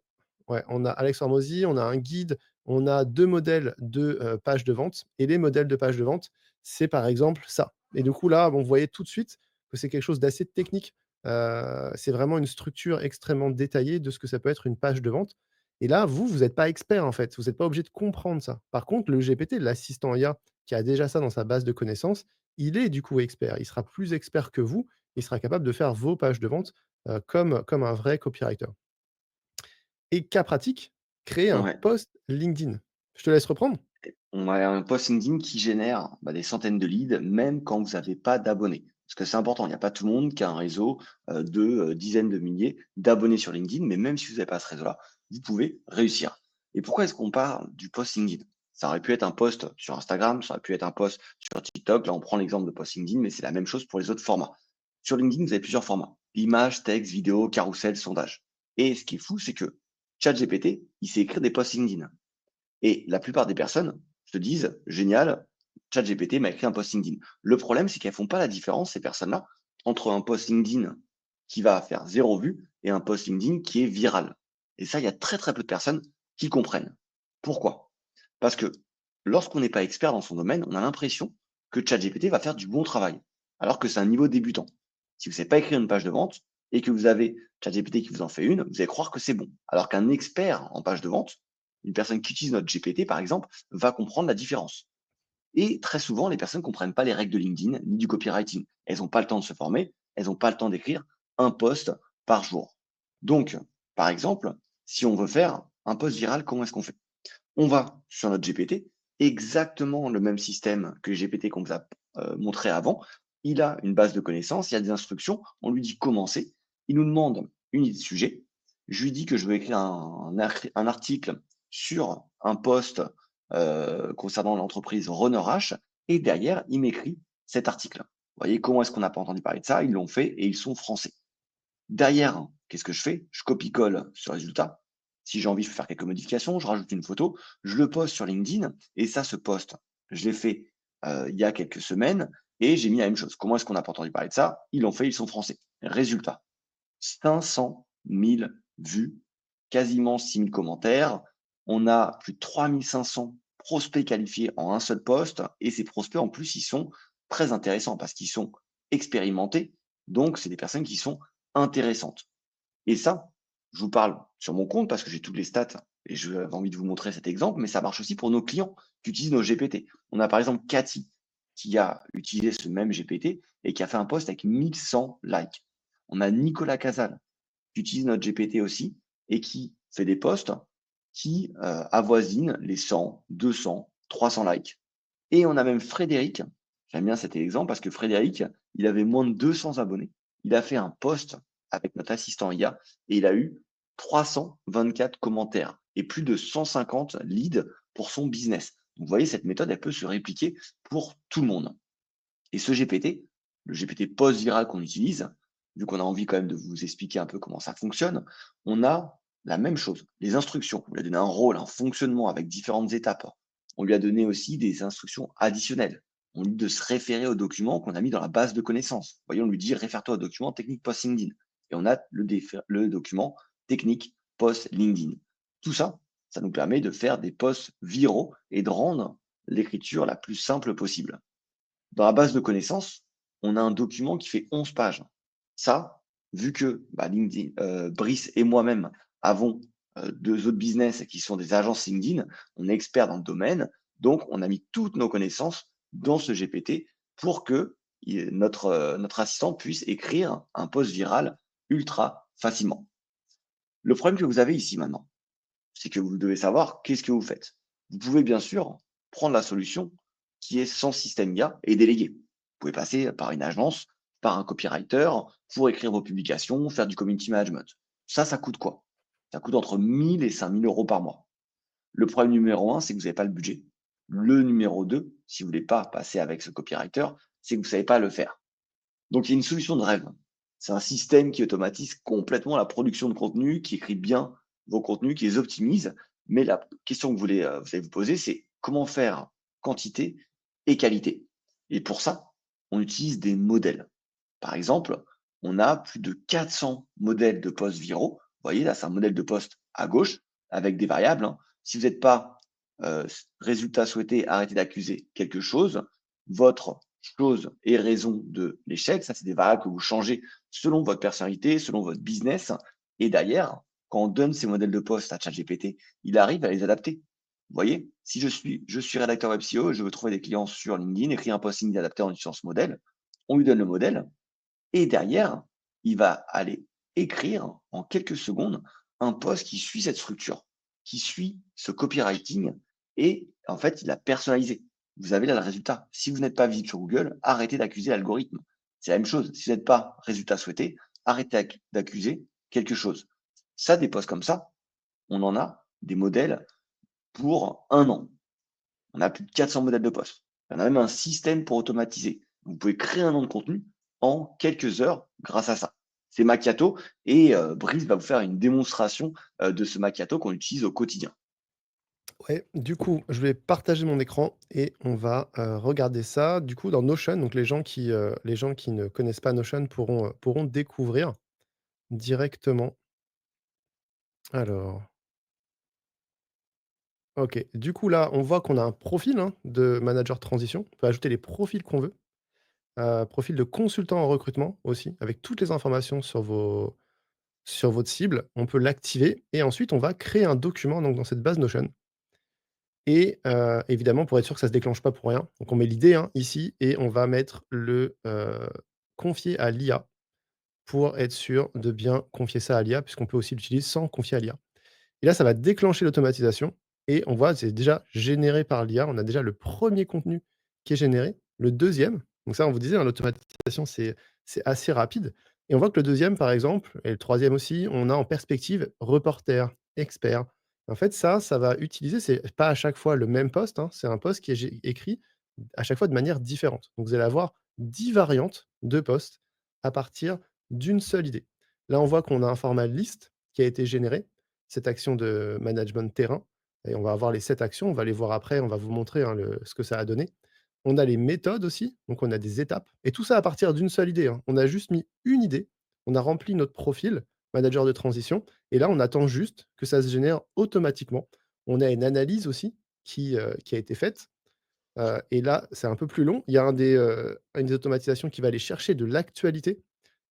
ouais, on a Alex Hormozy, on a un guide, on a 2 modèles de, pages de vente et les modèles de pages de vente, c'est par exemple ça. Et du coup là, bon, vous voyez tout de suite que c'est quelque chose d'assez technique. C'est vraiment une structure extrêmement détaillée de ce que ça peut être une page de vente et là, vous êtes pas expert, en fait. Vous êtes pas obligé de comprendre ça. Par contre, le GPT, l'assistant IA qui a déjà ça dans sa base de connaissances, il est du coup expert. Il sera plus expert que vous. Il sera capable de faire vos pages de vente, comme un vrai copywriter et cas pratique, créer un Ouais. post LinkedIn. Je te laisse reprendre? On a un post LinkedIn qui génère des centaines de leads, même quand vous n'avez pas d'abonnés. Parce que c'est important, il n'y a pas tout le monde qui a un réseau de dizaines de milliers d'abonnés sur LinkedIn, mais même si vous n'avez pas ce réseau-là, vous pouvez réussir. Et pourquoi est-ce qu'on parle du post LinkedIn? Ça aurait pu être un post sur Instagram, ça aurait pu être un post sur TikTok. Là, on prend l'exemple de post LinkedIn, mais c'est la même chose pour les autres formats. Sur LinkedIn, vous avez plusieurs formats. Image, texte, vidéo, carrousel, sondage. Et ce qui est fou, c'est que ChatGPT, il sait écrire des posts LinkedIn. Et la plupart des personnes se disent: «Génial, ChatGPT m'a écrit un post LinkedIn». Le problème, c'est qu'elles font pas la différence, ces personnes-là, entre un post LinkedIn qui va faire 0 vue et un post LinkedIn qui est viral. Et ça, il y a très, très peu de personnes qui comprennent. Pourquoi? Parce que lorsqu'on n'est pas expert dans son domaine, on a l'impression que ChatGPT va faire du bon travail, alors que c'est un niveau débutant. Si vous ne savez pas écrire une page de vente et que vous avez ChatGPT qui vous en fait une, vous allez croire que c'est bon. Alors qu'un expert en page de vente, une personne qui utilise notre GPT, par exemple, va comprendre la différence. Et très souvent, les personnes ne comprennent pas les règles de LinkedIn ni du copywriting. Elles n'ont pas le temps de se former, elles n'ont pas le temps d'écrire un post par jour. Donc, par exemple, si on veut faire un post viral, comment est-ce qu'on fait? On va sur notre GPT, exactement le même système que GPT qu'on vous a montré avant. Il a une base de connaissances, il y a des instructions, on lui dit commencer, il nous demande une idée de sujet, je lui dis que je veux écrire un article sur un post concernant l'entreprise Runner H, et derrière, il m'écrit cet article. Vous voyez comment est-ce qu'on n'a pas entendu parler de ça? Ils l'ont fait et ils sont français. Derrière, qu'est-ce que je fais? Je copie-colle ce résultat. Si j'ai envie, je peux faire quelques modifications, je rajoute une photo, je le poste sur LinkedIn et ça, ce post, je l'ai fait il y a quelques semaines et j'ai mis la même chose. Comment est-ce qu'on n'a pas entendu parler de ça? Ils l'ont fait, ils sont français. Résultat, 500 000 vues, quasiment 6 000 commentaires. On a plus de 3 500 prospects qualifiés en un seul poste et ces prospects, en plus, ils sont très intéressants parce qu'ils sont expérimentés. Donc, c'est des personnes qui sont intéressantes. Et ça, je vous parle sur mon compte parce que j'ai toutes les stats et j'avais envie de vous montrer cet exemple, mais ça marche aussi pour nos clients qui utilisent nos GPT. On a par exemple Cathy qui a utilisé ce même GPT et qui a fait un post avec 1100 likes. On a Nicolas Casal qui utilise notre GPT aussi et qui fait des posts qui avoisinent les 100, 200, 300 likes. Et on a même Frédéric, j'aime bien cet exemple parce que Frédéric, il avait moins de 200 abonnés. Il a fait un post avec notre assistant IA et il a eu 324 commentaires et plus de 150 leads pour son business. Donc, vous voyez, cette méthode, elle peut se répliquer pour tout le monde. Et ce GPT, le GPT post-viral qu'on utilise, vu qu'on a envie quand même de vous expliquer un peu comment ça fonctionne, on a la même chose, les instructions. On lui a donné un rôle, un fonctionnement avec différentes étapes. On lui a donné aussi des instructions additionnelles. On lui dit de se référer au document qu'on a mis dans la base de connaissances. Vous voyez, on lui dit réfère-toi au document technique post-LinkedIn. Et on a le document technique post-LinkedIn. Tout ça, ça nous permet de faire des posts viraux et de rendre l'écriture la plus simple possible. Dans la base de connaissances, on a un document qui fait 11 pages. Ça, vu que LinkedIn, Brice et moi-même avons 2 autres business qui sont des agences LinkedIn, on est experts dans le domaine, donc on a mis toutes nos connaissances dans ce GPT pour que notre assistant puisse écrire un post viral ultra facilement. Le problème que vous avez ici maintenant, c'est que vous devez savoir qu'est-ce que vous faites. Vous pouvez bien sûr prendre la solution qui est sans système IA et déléguer. Vous pouvez passer par une agence, par un copywriter pour écrire vos publications, faire du community management. Ça coûte quoi? Ça coûte entre 1000 et 5000 euros par mois. Le problème numéro un, c'est que vous n'avez pas le budget. Le numéro 2, si vous ne voulez pas passer avec ce copywriter, c'est que vous ne savez pas le faire. Donc, il y a une solution de rêve. C'est un système qui automatise complètement la production de contenu, qui écrit bien vos contenus, qui les optimise. Mais la question que vous allez vous poser, c'est comment faire quantité et qualité. Et pour ça, on utilise des modèles. Par exemple, on a plus de 400 modèles de posts viraux. Vous voyez, là, c'est un modèle de post à gauche avec des variables, hein. Si vous n'êtes pas résultat souhaité, arrêtez d'accuser quelque chose. Votre chose et raison de l'échec, ça, c'est des variables que vous changez selon votre personnalité, selon votre business. Et d'ailleurs, quand on donne ces modèles de post à ChatGPT, il arrive à les adapter. Vous voyez, si je suis rédacteur web SEO, je veux trouver des clients sur LinkedIn, écrire un post LinkedIn adapté en utilisant ce modèle, on lui donne le modèle, et derrière, il va aller écrire en quelques secondes un post qui suit cette structure, qui suit ce copywriting et en fait, il a personnalisé. Vous avez là le résultat. Si vous n'êtes pas visible sur Google, arrêtez d'accuser l'algorithme. C'est la même chose. Si vous n'êtes pas résultat souhaité, arrêtez d'accuser quelque chose. Ça, des posts comme ça, on en a des modèles pour 1 an. On a plus de 400 modèles de posts. On a même un système pour automatiser. Vous pouvez créer un nom de contenu en quelques heures grâce à ça. C'est Macchiato et Brice va vous faire une démonstration de ce Macchiato qu'on utilise au quotidien. Ouais, du coup, je vais partager mon écran et on va, regarder ça, du coup, dans Notion. Donc les gens qui ne connaissent pas Notion pourront découvrir directement. Alors, OK. Du coup, là, on voit qu'on a un profil, hein, de manager transition. On peut ajouter les profils qu'on veut. Profil de consultant en recrutement aussi, avec toutes les informations sur votre cible. On peut l'activer et ensuite on va créer un document donc dans cette base Notion et évidemment pour être sûr que ça se déclenche pas pour rien, donc on met l'idée, hein, ici et on va mettre confier à l'IA pour être sûr de bien confier ça à l'IA puisqu'on peut aussi l'utiliser sans confier à l'IA. Et là, ça va déclencher l'automatisation et on voit, c'est déjà généré par l'IA. On a déjà le premier contenu qui est généré. Le deuxième, donc ça, on vous disait, hein, l'automatisation, c'est assez rapide et on voit que le deuxième, par exemple et le troisième aussi, on a en perspective reporter, expert. En fait, ça va utiliser c'est pas à chaque fois le même post, hein, c'est un post qui est gé écrit à chaque fois de manière différente. Donc vous allez avoir 10 variantes de posts à partir d'une seule idée. Là, on voit qu'on a un format liste qui a été généré, cette action de management de terrain et on va avoir les 7 actions, on va les voir après, on va vous montrer, hein, ce que ça a donné. On a les méthodes aussi, donc on a des étapes et tout ça à partir d'une seule idée, hein. On a juste mis une idée, on a rempli notre profil manager de transition et là, on attend juste que ça se génère automatiquement. On a une analyse aussi qui a été faite, et là, c'est un peu plus long. Il y a une des automatisations qui va aller chercher de l'actualité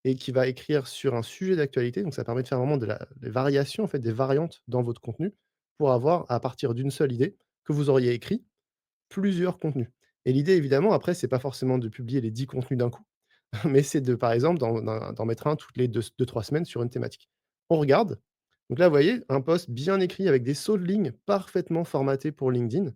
et qui va écrire sur un sujet d'actualité, donc ça permet de faire vraiment de la des variations, en fait, des variantes dans votre contenu pour avoir, à partir d'une seule idée que vous auriez écrit, plusieurs contenus et l'idée évidemment après, c'est pas forcément de publier les 10 contenus d'un coup, mais c'est de, par exemple, d'en mettre un toutes les 2-3 semaines sur une thématique. On regarde, donc là, vous voyez, un post bien écrit avec des sauts de ligne parfaitement formatés pour LinkedIn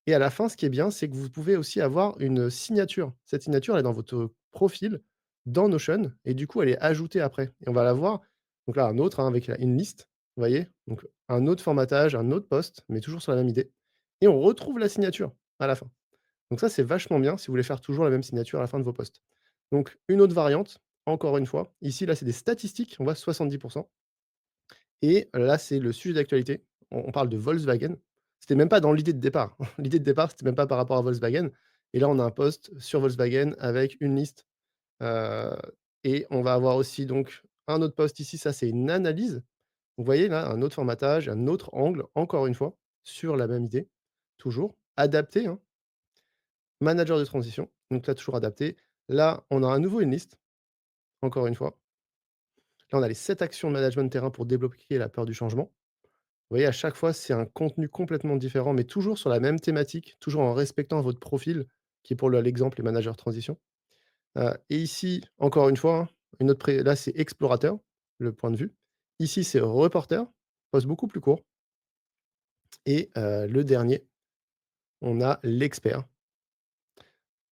et à la fin, ce qui est bien, c'est que vous pouvez aussi avoir une signature. Cette signature, elle est dans votre profil, dans Notion et du coup, elle est ajoutée après et on va la voir, donc là, un autre, hein, avec la une liste, vous voyez? Donc un autre formatage, un autre post, mais toujours sur la même idée et on retrouve la signature à la fin. Donc ça, c'est vachement bien si vous voulez faire toujours la même signature à la fin de vos posts. Donc une autre variante, encore une fois, ici, là, c'est des statistiques, on voit 70 et là, c'est le sujet d'actualité. On parle de Volkswagen. C'était même pas dans l'idée de départ. L'idée de départ, c'était même pas par rapport à Volkswagen et là, on a un post sur Volkswagen avec une liste, heu et on va avoir aussi donc un autre post ici, ça, c'est une analyse. Vous voyez là, un autre formatage, un autre angle, encore une fois, sur la même idée, toujours adapté, hein. Manager de transition, donc là, toujours adapté. Là, on a à nouveau une liste, encore une fois. Là, on a les 7 actions de management de terrain pour débloquer la peur du changement. Vous voyez, à chaque fois, c'est un contenu complètement différent, mais toujours sur la même thématique, toujours en respectant votre profil, qui est pour l'exemple les managers de transition. Et ici, encore une fois, hein, une autre là, c'est explorateur, le point de vue. Ici, c'est reporter, poste beaucoup plus court. Et le dernier, on a l'expert.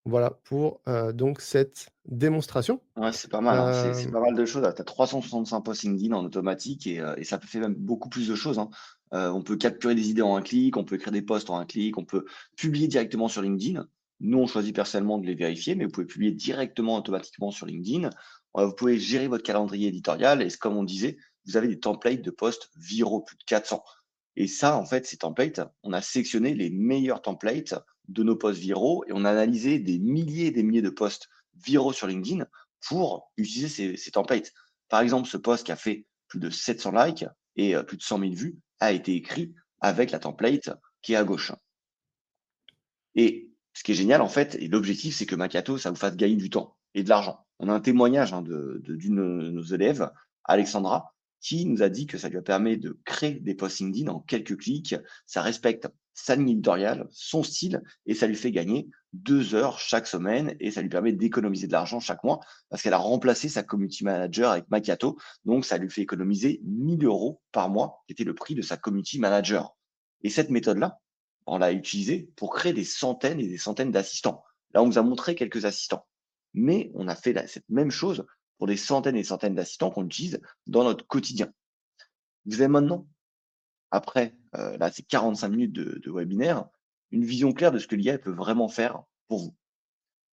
Voilà pour donc cette démonstration. Ouais, c'est pas mal, hein. C'est Hem pas mal de choses. Tu as 365 posts LinkedIn en automatique et ça peut faire même beaucoup plus de choses, hein. On peut capturer des idées en un clic, on peut écrire des posts en un clic, on peut publier directement sur LinkedIn. Nous, on choisit personnellement de les vérifier, mais vous pouvez publier directement automatiquement sur LinkedIn. Vous pouvez gérer votre calendrier éditorial et comme on disait, vous avez des templates de posts viraux, plus de 400. Et ça, en fait, ces templates, on a sélectionné les meilleurs templates de nos posts viraux et on a analysé des milliers et des milliers de posts viraux sur LinkedIn pour utiliser ces templates. Par exemple, ce post qui a fait plus de 700 likes et plus de 100 000 vues a été écrit avec la template qui est à gauche. Et ce qui est génial, en fait, et l'objectif, c'est que Macchiato, ça vous fasse gagner du temps et de l'argent. On a un témoignage hein, d'une de nos élèves, Alexandra, qui nous a dit que ça lui a permis de créer des posts LinkedIn en quelques clics. Ça respecte sa ligne éditoriale, son style, et ça lui fait gagner 2 heures chaque semaine et ça lui permet d'économiser de l'argent chaque mois parce qu'elle a remplacé sa community manager avec Macchiato. Donc, ça lui fait économiser 1 000 € par mois, qui était le prix de sa community manager. Et cette méthode-là, on l'a utilisé pour créer des centaines et des centaines d'assistants. Là, on vous a montré quelques assistants, mais on a fait cette même chose pour des centaines et des centaines d'assistants qu'on utilise dans notre quotidien. Vous avez maintenant, après là, ces 45 minutes de webinaire, une vision claire de ce que l'IA peut vraiment faire pour vous.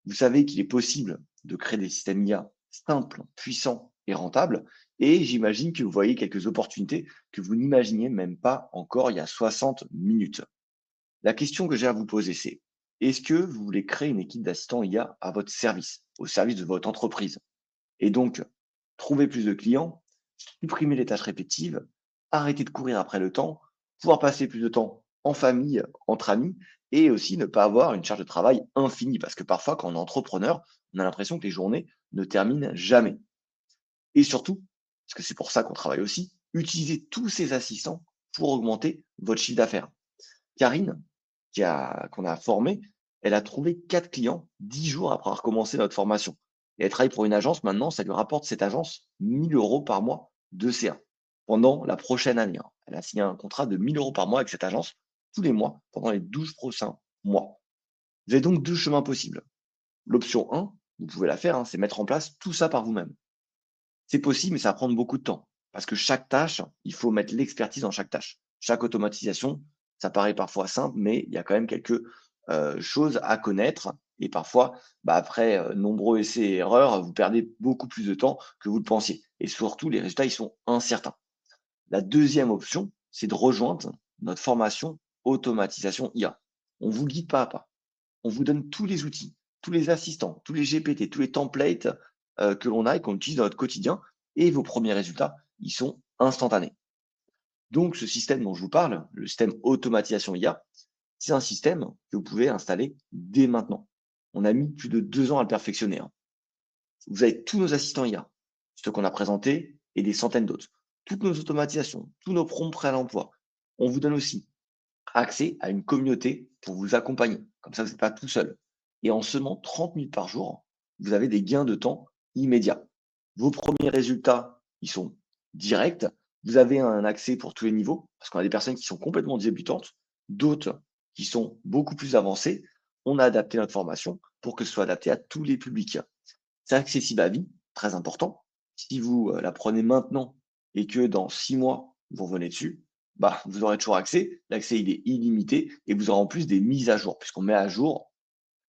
Vous savez qu'il est possible de créer des systèmes IA simples, puissants et rentables, et j'imagine que vous voyez quelques opportunités que vous n'imaginiez même pas encore il y a 60 minutes. La question que j'ai à vous poser, c'est est-ce que vous voulez créer une équipe d'assistants IA à votre service, au service de votre entreprise? Et donc, trouver plus de clients, supprimer les tâches répétitives, arrêter de courir après le temps, pouvoir passer plus de temps en famille, entre amis, et aussi ne pas avoir une charge de travail infinie. Parce que parfois, quand on est entrepreneur, on a l'impression que les journées ne terminent jamais. Et surtout, parce que c'est pour ça qu'on travaille aussi, utilisez tous ces assistants pour augmenter votre chiffre d'affaires. Karine, qu'on a formée, elle a trouvé 4 clients 10 jours après avoir commencé notre formation. Et elle travaille pour une agence maintenant, ça lui rapporte cette agence 1 000 € par mois de CA pendant la prochaine année, hein. Elle a signé un contrat de 1 000 € par mois avec cette agence tous les mois pendant les 12 prochains mois. Vous avez donc 2 chemins possibles. L'option 1, vous pouvez la faire, hein, c'est mettre en place tout ça par vous-même. C'est possible, mais ça va prendre beaucoup de temps. Parce que chaque tâche, il faut mettre l'expertise dans chaque tâche. Chaque automatisation, ça paraît parfois simple, mais il y a quand même quelques choses à connaître. Et parfois, bah, après nombreux essais et erreurs, vous perdez beaucoup plus de temps que vous le pensiez. Et surtout, les résultats, ils sont incertains. La deuxième option, c'est de rejoindre notre formation automatisation IA. On vous guide pas à pas. on vous donne tous les outils, tous les assistants, tous les GPT, tous les templates que l'on a et qu'on utilise dans notre quotidien. Et vos premiers résultats, ils sont instantanés. Donc, ce système dont je vous parle, le système automatisation IA, c'est un système que vous pouvez installer dès maintenant. On a mis plus de 2 ans à le perfectionner, hein. Vous avez tous nos assistants IA, ceux qu'on a présentés et des centaines d'autres. Toutes nos automatisations, tous nos prompts prêts à l'emploi. On vous donne aussi accès à une communauté pour vous accompagner. Comme ça, vous n'êtes pas tout seul. Et en seulement 30 minutes par jour, vous avez des gains de temps immédiats. Vos premiers résultats, ils sont directs. Vous avez un accès pour tous les niveaux, parce qu'on a des personnes qui sont complètement débutantes, d'autres qui sont beaucoup plus avancées. On a adapté notre formation pour que ce soit adapté à tous les publics. C'est accessible à vie, très important. Si vous la prenez maintenant et que dans 6 mois, vous revenez dessus, bah, vous aurez toujours accès. L'accès, il est illimité et vous aurez en plus des mises à jour, puisqu'on met à jour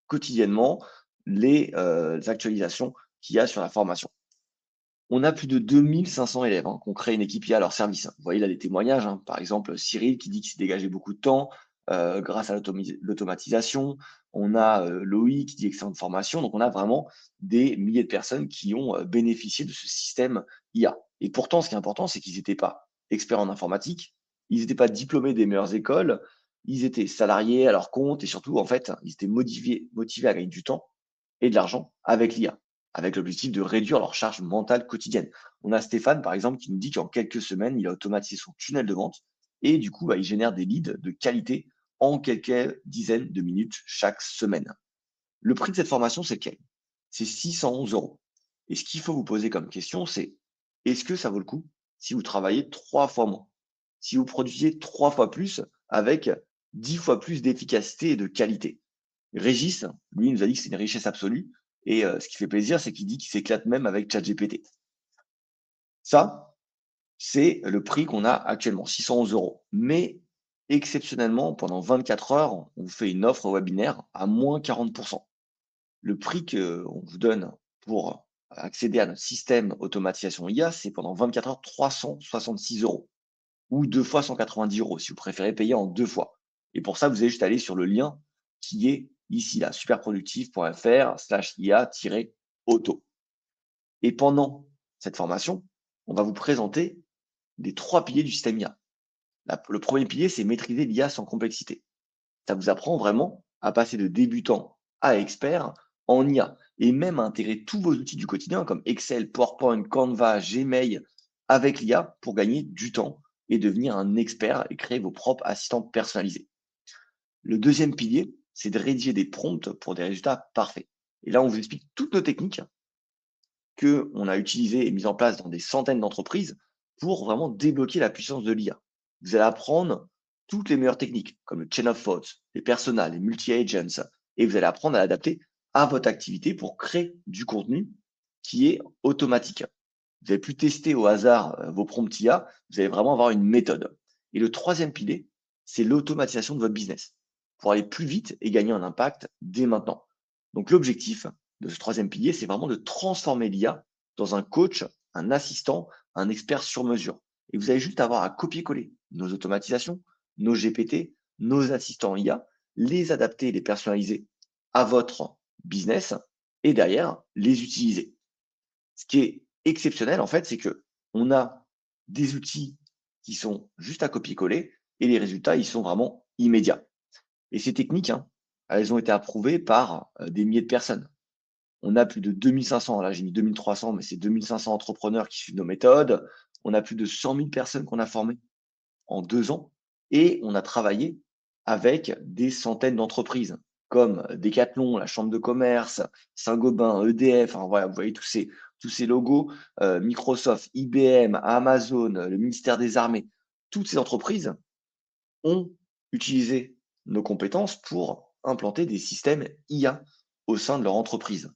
quotidiennement les actualisations qu'il y a sur la formation. On a plus de 2500 élèves qui ont créé une équipe IA à leur service. Vous voyez là des témoignages, hein. Par exemple, Cyril qui dit qu'il s'est dégagé beaucoup de temps grâce à l'automatisation. On a Loïc qui dit excellente formation. Donc, on a vraiment des milliers de personnes qui ont bénéficié de ce système IA. Et pourtant, ce qui est important, c'est qu'ils n'étaient pas experts en informatique, ils n'étaient pas diplômés des meilleures écoles, ils étaient salariés à leur compte et surtout, en fait, ils étaient motivés à gagner du temps et de l'argent avec l'IA, avec l'objectif de réduire leur charge mentale quotidienne. On a Stéphane, par exemple, qui nous dit qu'en quelques semaines, il a automatisé son tunnel de vente et du coup, bah, il génère des leads de qualité en quelques dizaines de minutes chaque semaine. Le prix de cette formation, c'est lequel? C'est 611 euros. Et ce qu'il faut vous poser comme question, c'est est-ce que ça vaut le coup si vous travaillez 3 fois moins? Si vous produisiez 3 fois plus avec 10 fois plus d'efficacité et de qualité? Régis, lui, il nous a dit que c'est une richesse absolue. Et ce qui fait plaisir, c'est qu'il dit qu'il s'éclate même avec ChatGPT. Ça, c'est le prix qu'on a actuellement, 611 euros. Mais exceptionnellement, pendant 24 heures, on vous fait une offre webinaire à moins 40%. Le prix qu'on vous donne pour accéder à notre système automatisation IA, c'est pendant 24 heures 366 euros ou 2 fois 190 euros si vous préférez payer en 2 fois. Et pour ça, vous allez juste aller sur le lien qui est ici, là, superproductif.fr/IA-auto. Et pendant cette formation, on va vous présenter les 3 piliers du système IA. Le premier pilier, c'est maîtriser l'IA sans complexité. Ça vous apprend vraiment à passer de débutant à expert en IA et même à intégrer tous vos outils du quotidien comme Excel, PowerPoint, Canva, Gmail avec l'IA pour gagner du temps et devenir un expert et créer vos propres assistants personnalisés. Le deuxième pilier, c'est de rédiger des prompts pour des résultats parfaits. Et là, on vous explique toutes nos techniques qu'on a utilisées et mises en place dans des centaines d'entreprises pour vraiment débloquer la puissance de l'IA. Vous allez apprendre toutes les meilleures techniques, comme le chain of thought, les personas, les multi-agents, et vous allez apprendre à l'adapter à votre activité pour créer du contenu qui est automatique. Vous n'allez plus tester au hasard vos prompts IA, vous allez vraiment avoir une méthode. Et le troisième pilier, c'est l'automatisation de votre business pour aller plus vite et gagner un impact dès maintenant. Donc l'objectif de ce troisième pilier, c'est vraiment de transformer l'IA dans un coach, un assistant, un expert sur mesure. Et vous allez juste avoir à copier-coller nos automatisations, nos GPT, nos assistants IA, les adapter, les personnaliser à votre business et derrière les utiliser. Ce qui est exceptionnel, en fait, c'est que on a des outils qui sont juste à copier-coller et les résultats, ils sont vraiment immédiats. Et ces techniques, hein, elles ont été approuvées par des milliers de personnes. On a plus de 2500, là j'ai mis 2300, mais c'est 2500 entrepreneurs qui suivent nos méthodes. On a plus de 100 000 personnes qu'on a formées en 2 ans et on a travaillé avec des centaines d'entreprises comme Decathlon, la Chambre de commerce, Saint-Gobain, EDF, enfin, voilà, vous voyez tous ces logos, Microsoft, IBM, Amazon, le ministère des Armées. Toutes ces entreprises ont utilisé nos compétences pour implanter des systèmes IA au sein de leur entreprise.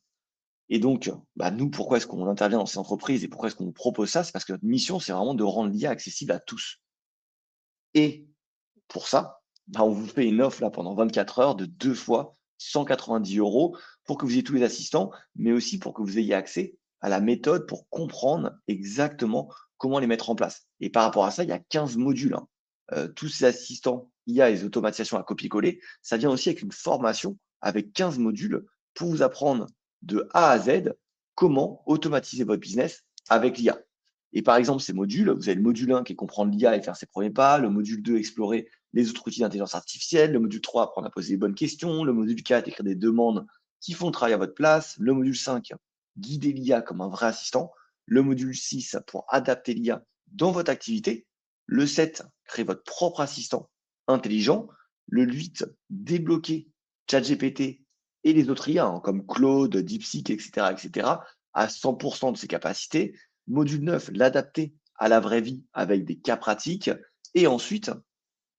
Et donc, bah, nous, pourquoi est-ce qu'on intervient dans ces entreprises et pourquoi est-ce qu'on vous propose ça? C'est parce que notre mission, c'est vraiment de rendre l'IA accessible à tous. Et pour ça, bah, on vous fait une offre là pendant 24 heures de 2 fois 190 euros pour que vous ayez tous les assistants, mais aussi pour que vous ayez accès à la méthode pour comprendre exactement comment les mettre en place. Et par rapport à ça, il y a 15 modules, hein. Tous ces assistants IA et les automatisations à copier-coller, ça vient aussi avec une formation avec 15 modules pour vous apprendre de A à Z comment automatiser votre business avec l'IA. Et par exemple, ces modules, vous avez le module 1 qui est comprendre l'IA et faire ses premiers pas, le module 2, explorer les autres outils d'intelligence artificielle, le module 3, apprendre à poser les bonnes questions, le module 4, écrire des demandes qui font le travail à votre place, le module 5, guider l'IA comme un vrai assistant, le module 6 pour adapter l'IA dans votre activité, le 7, créer votre propre assistant intelligent, le 8, débloquer ChatGPT et les autres IA, hein, comme Claude, DeepSeek, etc., à 100% de ses capacités. Module 9, l'adapter à la vraie vie avec des cas pratiques. Et ensuite,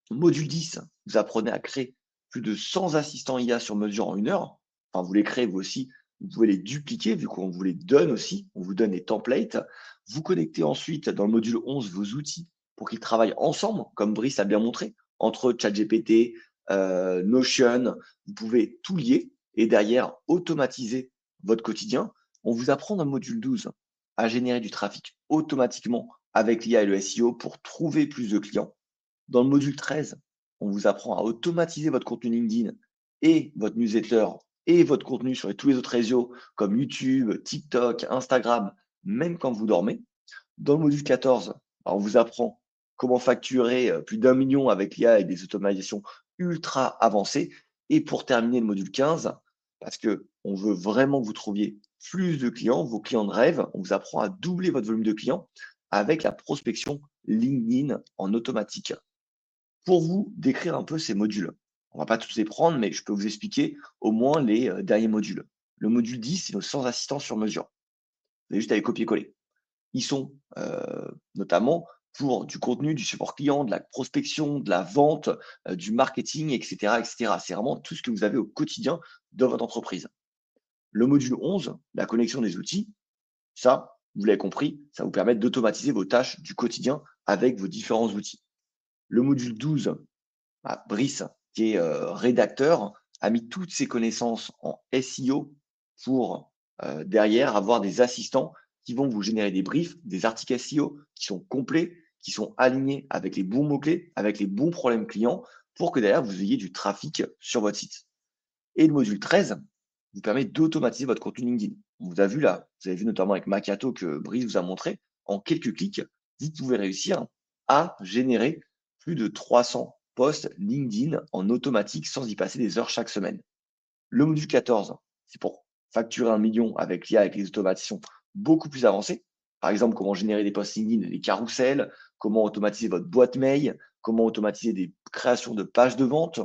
module 10, vous apprenez à créer plus de 100 assistants IA sur mesure en 1 heure. Enfin, vous les créez vous aussi, vous pouvez les dupliquer vu qu'on vous les donne aussi, on vous donne des templates. Vous connectez ensuite dans le module 11 vos outils pour qu'ils travaillent ensemble, comme Brice a bien montré, entre ChatGPT, Notion, vous pouvez tout lier et derrière automatiser votre quotidien. On vous apprend dans le module 12 à générer du trafic automatiquement avec l'IA et le SEO pour trouver plus de clients. Dans le module 13, on vous apprend à automatiser votre contenu LinkedIn et votre newsletter et votre contenu sur tous les autres réseaux comme YouTube, TikTok, Instagram, même quand vous dormez. Dans le module 14, on vous apprend comment facturer plus d'1 million avec l'IA et des automatisations ultra avancées. Et pour terminer le module 15, parce que on veut vraiment que vous trouviez plus de clients, vos clients de rêve, on vous apprend à doubler votre volume de clients avec la prospection LinkedIn en automatique. Pour vous décrire un peu ces modules, on va pas tous les prendre, mais je peux vous expliquer au moins les derniers modules. Le module 10, c'est nos 100 assistants sur mesure. Vous avez juste à les copier-coller. Ils sont notamment pour du contenu, du support client, de la prospection, de la vente, du marketing, etc., etc. C'est vraiment tout ce que vous avez au quotidien dans votre entreprise. Le module 11, la connexion des outils, ça, vous l'avez compris, ça vous permet d'automatiser vos tâches du quotidien avec vos différents outils. Le module 12, Brice, qui est rédacteur, a mis toutes ses connaissances en SEO pour derrière avoir des assistants qui vont vous générer des briefs, des articles SEO qui sont complets, qui sont alignés avec les bons mots-clés, avec les bons problèmes clients, pour que derrière vous ayez du trafic sur votre site. Et le module 13 vous permet d'automatiser votre contenu LinkedIn. On vous a vu là, vous avez vu notamment avec Macchiato que Brice vous a montré, en quelques clics, vous pouvez réussir à générer plus de 300 posts LinkedIn en automatique sans y passer des heures chaque semaine. Le module 14, c'est pour facturer 1 million avec l'IA, avec les automatisations beaucoup plus avancées. Par exemple, comment générer des posts LinkedIn, des carousels, comment automatiser votre boîte mail, comment automatiser des créations de pages de vente.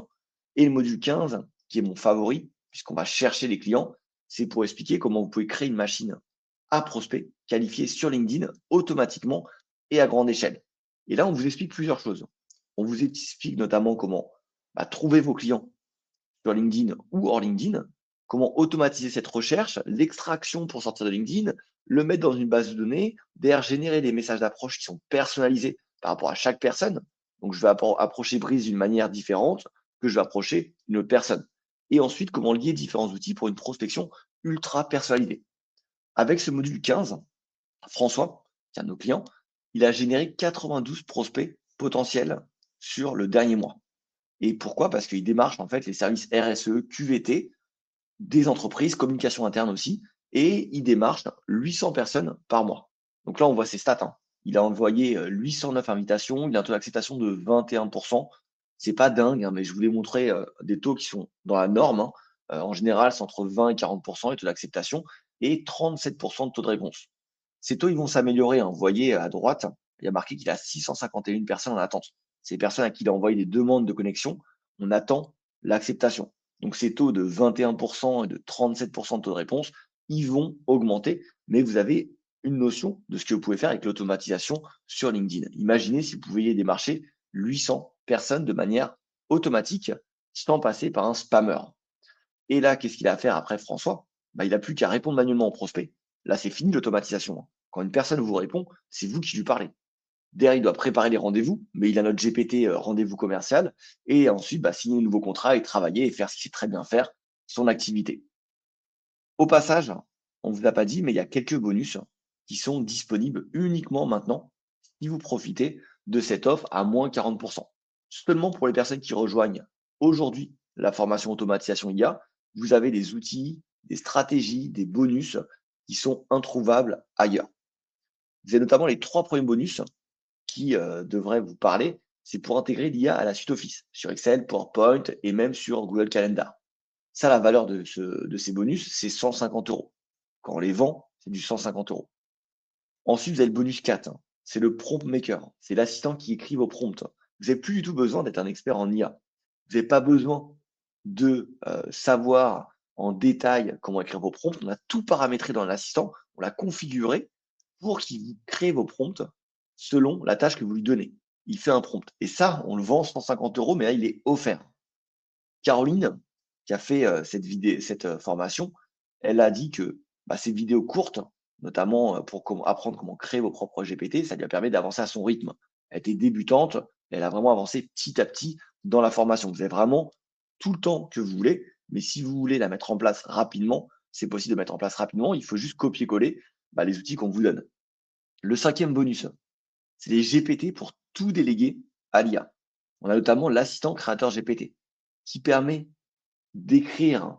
Et le module 15, qui est mon favori, puisqu'on va chercher les clients, c'est pour expliquer comment vous pouvez créer une machine à prospects qualifiée sur LinkedIn automatiquement et à grande échelle. Et là, on vous explique plusieurs choses. On vous explique notamment comment trouver vos clients sur LinkedIn ou hors LinkedIn, comment automatiser cette recherche, l'extraction pour sortir de LinkedIn, le mettre dans une base de données, derrière générer des messages d'approche qui sont personnalisés par rapport à chaque personne. Donc, je vais approcher Brice d'une manière différente que je vais approcher une autre personne. Et ensuite, comment lier différents outils pour une prospection ultra personnalisée. Avec ce module 15, François, qui est un de nos clients, il a généré 92 prospects potentiels sur le dernier mois. Et pourquoi? Parce qu'il démarche en fait les services RSE, QVT des entreprises, communication interne aussi, et il démarche 800 personnes par mois. Donc là, on voit ses stats, hein. Il a envoyé 809 invitations, il a un taux d'acceptation de 21%. C'est pas dingue, hein, mais je voulais montrer des taux qui sont dans la norme, hein. En général, c'est entre 20 et 40% les taux d'acceptation et 37% de taux de réponse. Ces taux, ils vont s'améliorer, hein. Vous voyez à droite, il y a marqué qu'il a 651 personnes en attente. Ces personnes à qui il a envoyé des demandes de connexion, on attend l'acceptation. Donc ces taux de 21% et de 37% de taux de réponse, ils vont augmenter, mais vous avez une notion de ce que vous pouvez faire avec l'automatisation sur LinkedIn. Imaginez si vous pouviez démarcher 800 personnes de manière automatique sans passer par un spammer. Et là, qu'est-ce qu'il a à faire après François? Il n'a plus qu'à répondre manuellement au prospect. Là, c'est fini l'automatisation, hein. Quand une personne vous répond, c'est vous qui lui parlez. Derrière, il doit préparer les rendez-vous, mais il a notre GPT rendez-vous commercial. Et ensuite, signer un nouveau contrat et travailler et faire ce qu'il sait très bien faire, son activité. Au passage, on ne vous a pas dit, mais il y a quelques bonus qui sont disponibles uniquement maintenant si vous profitez de cette offre à moins 40%. Seulement pour les personnes qui rejoignent aujourd'hui la formation automatisation IA, vous avez des outils, des stratégies, des bonus qui sont introuvables ailleurs. Vous avez notamment les 3 premiers bonus qui, devraient vous parler. C'est pour intégrer l'IA à la suite Office, sur Excel, PowerPoint et même sur Google Calendar. Ça, la valeur de ces bonus, c'est 150 euros. Quand on les vend, c'est du 150 euros. Ensuite, vous avez le bonus 4, hein. C'est le prompt maker. C'est l'assistant qui écrit vos prompts. Vous n'avez plus du tout besoin d'être un expert en IA. Vous n'avez pas besoin de savoir en détail comment écrire vos prompts. On a tout paramétré dans l'assistant. On l'a configuré pour qu'il vous crée vos prompts selon la tâche que vous lui donnez. Il fait un prompt. Et ça, on le vend 150 euros, mais là, il est offert. Caroline, qui a fait cette formation, elle a dit que bah, ces vidéos courtes, notamment pour apprendre comment créer vos propres GPT, ça lui a permis d'avancer à son rythme. Elle était débutante, elle a vraiment avancé petit à petit dans la formation. Vous avez vraiment tout le temps que vous voulez, mais si vous voulez la mettre en place rapidement, c'est possible de mettre en place rapidement. Il faut juste copier-coller bah, les outils qu'on vous donne. Le cinquième bonus, c'est les GPT pour tout déléguer à l'IA. On a notamment l'assistant créateur GPT qui permet d'écrire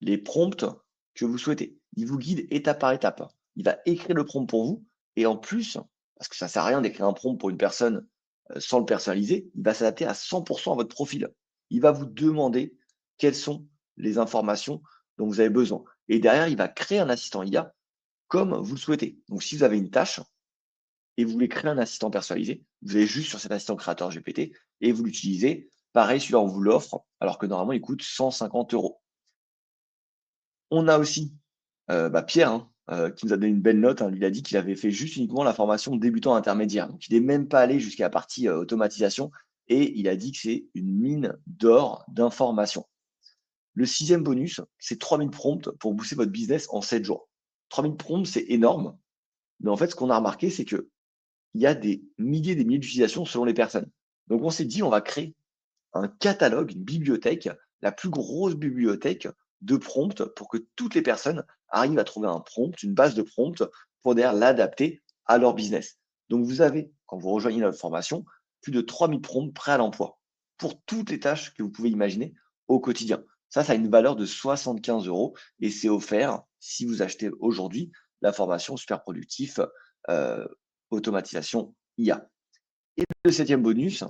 les prompts que vous souhaitez. Il vous guide étape par étape. Il va écrire le prompt pour vous et en plus, parce que ça sert à rien d'écrire un prompt pour une personne sans le personnaliser, il va s'adapter à 100% à votre profil. Il va vous demander quelles sont les informations dont vous avez besoin. Et derrière, il va créer un assistant IA comme vous le souhaitez. Donc, si vous avez une tâche et vous voulez créer un assistant personnalisé, vous allez juste sur cet assistant créateur GPT et vous l'utilisez. Pareil, celui-là, on vous l'offre, alors que normalement, il coûte 150 euros. On a aussi bah, Pierre, hein, qui nous a donné une belle note, hein. Il a dit qu'il avait fait juste uniquement la formation débutant intermédiaire. Donc il n'est même pas allé jusqu'à la partie, automatisation et il a dit que c'est une mine d'or d'informations. Le sixième bonus, c'est 3000 prompts pour booster votre business en 7 jours. 3000 prompts, c'est énorme, mais en fait, ce qu'on a remarqué, c'est qu'il y a des milliers d'utilisations selon les personnes. Donc on s'est dit: «On va créer un catalogue, une bibliothèque, la plus grosse bibliothèque de prompts pour que toutes les personnes arrivent à trouver un prompt, une base de prompts pour derrière l'adapter à leur business. Donc vous avez, quand vous rejoignez notre formation, plus de 3000 prompts prêts à l'emploi pour toutes les tâches que vous pouvez imaginer au quotidien. Ça a une valeur de 75 euros et c'est offert si vous achetez aujourd'hui la formation super productif euh, automatisation IA. Et le septième bonus,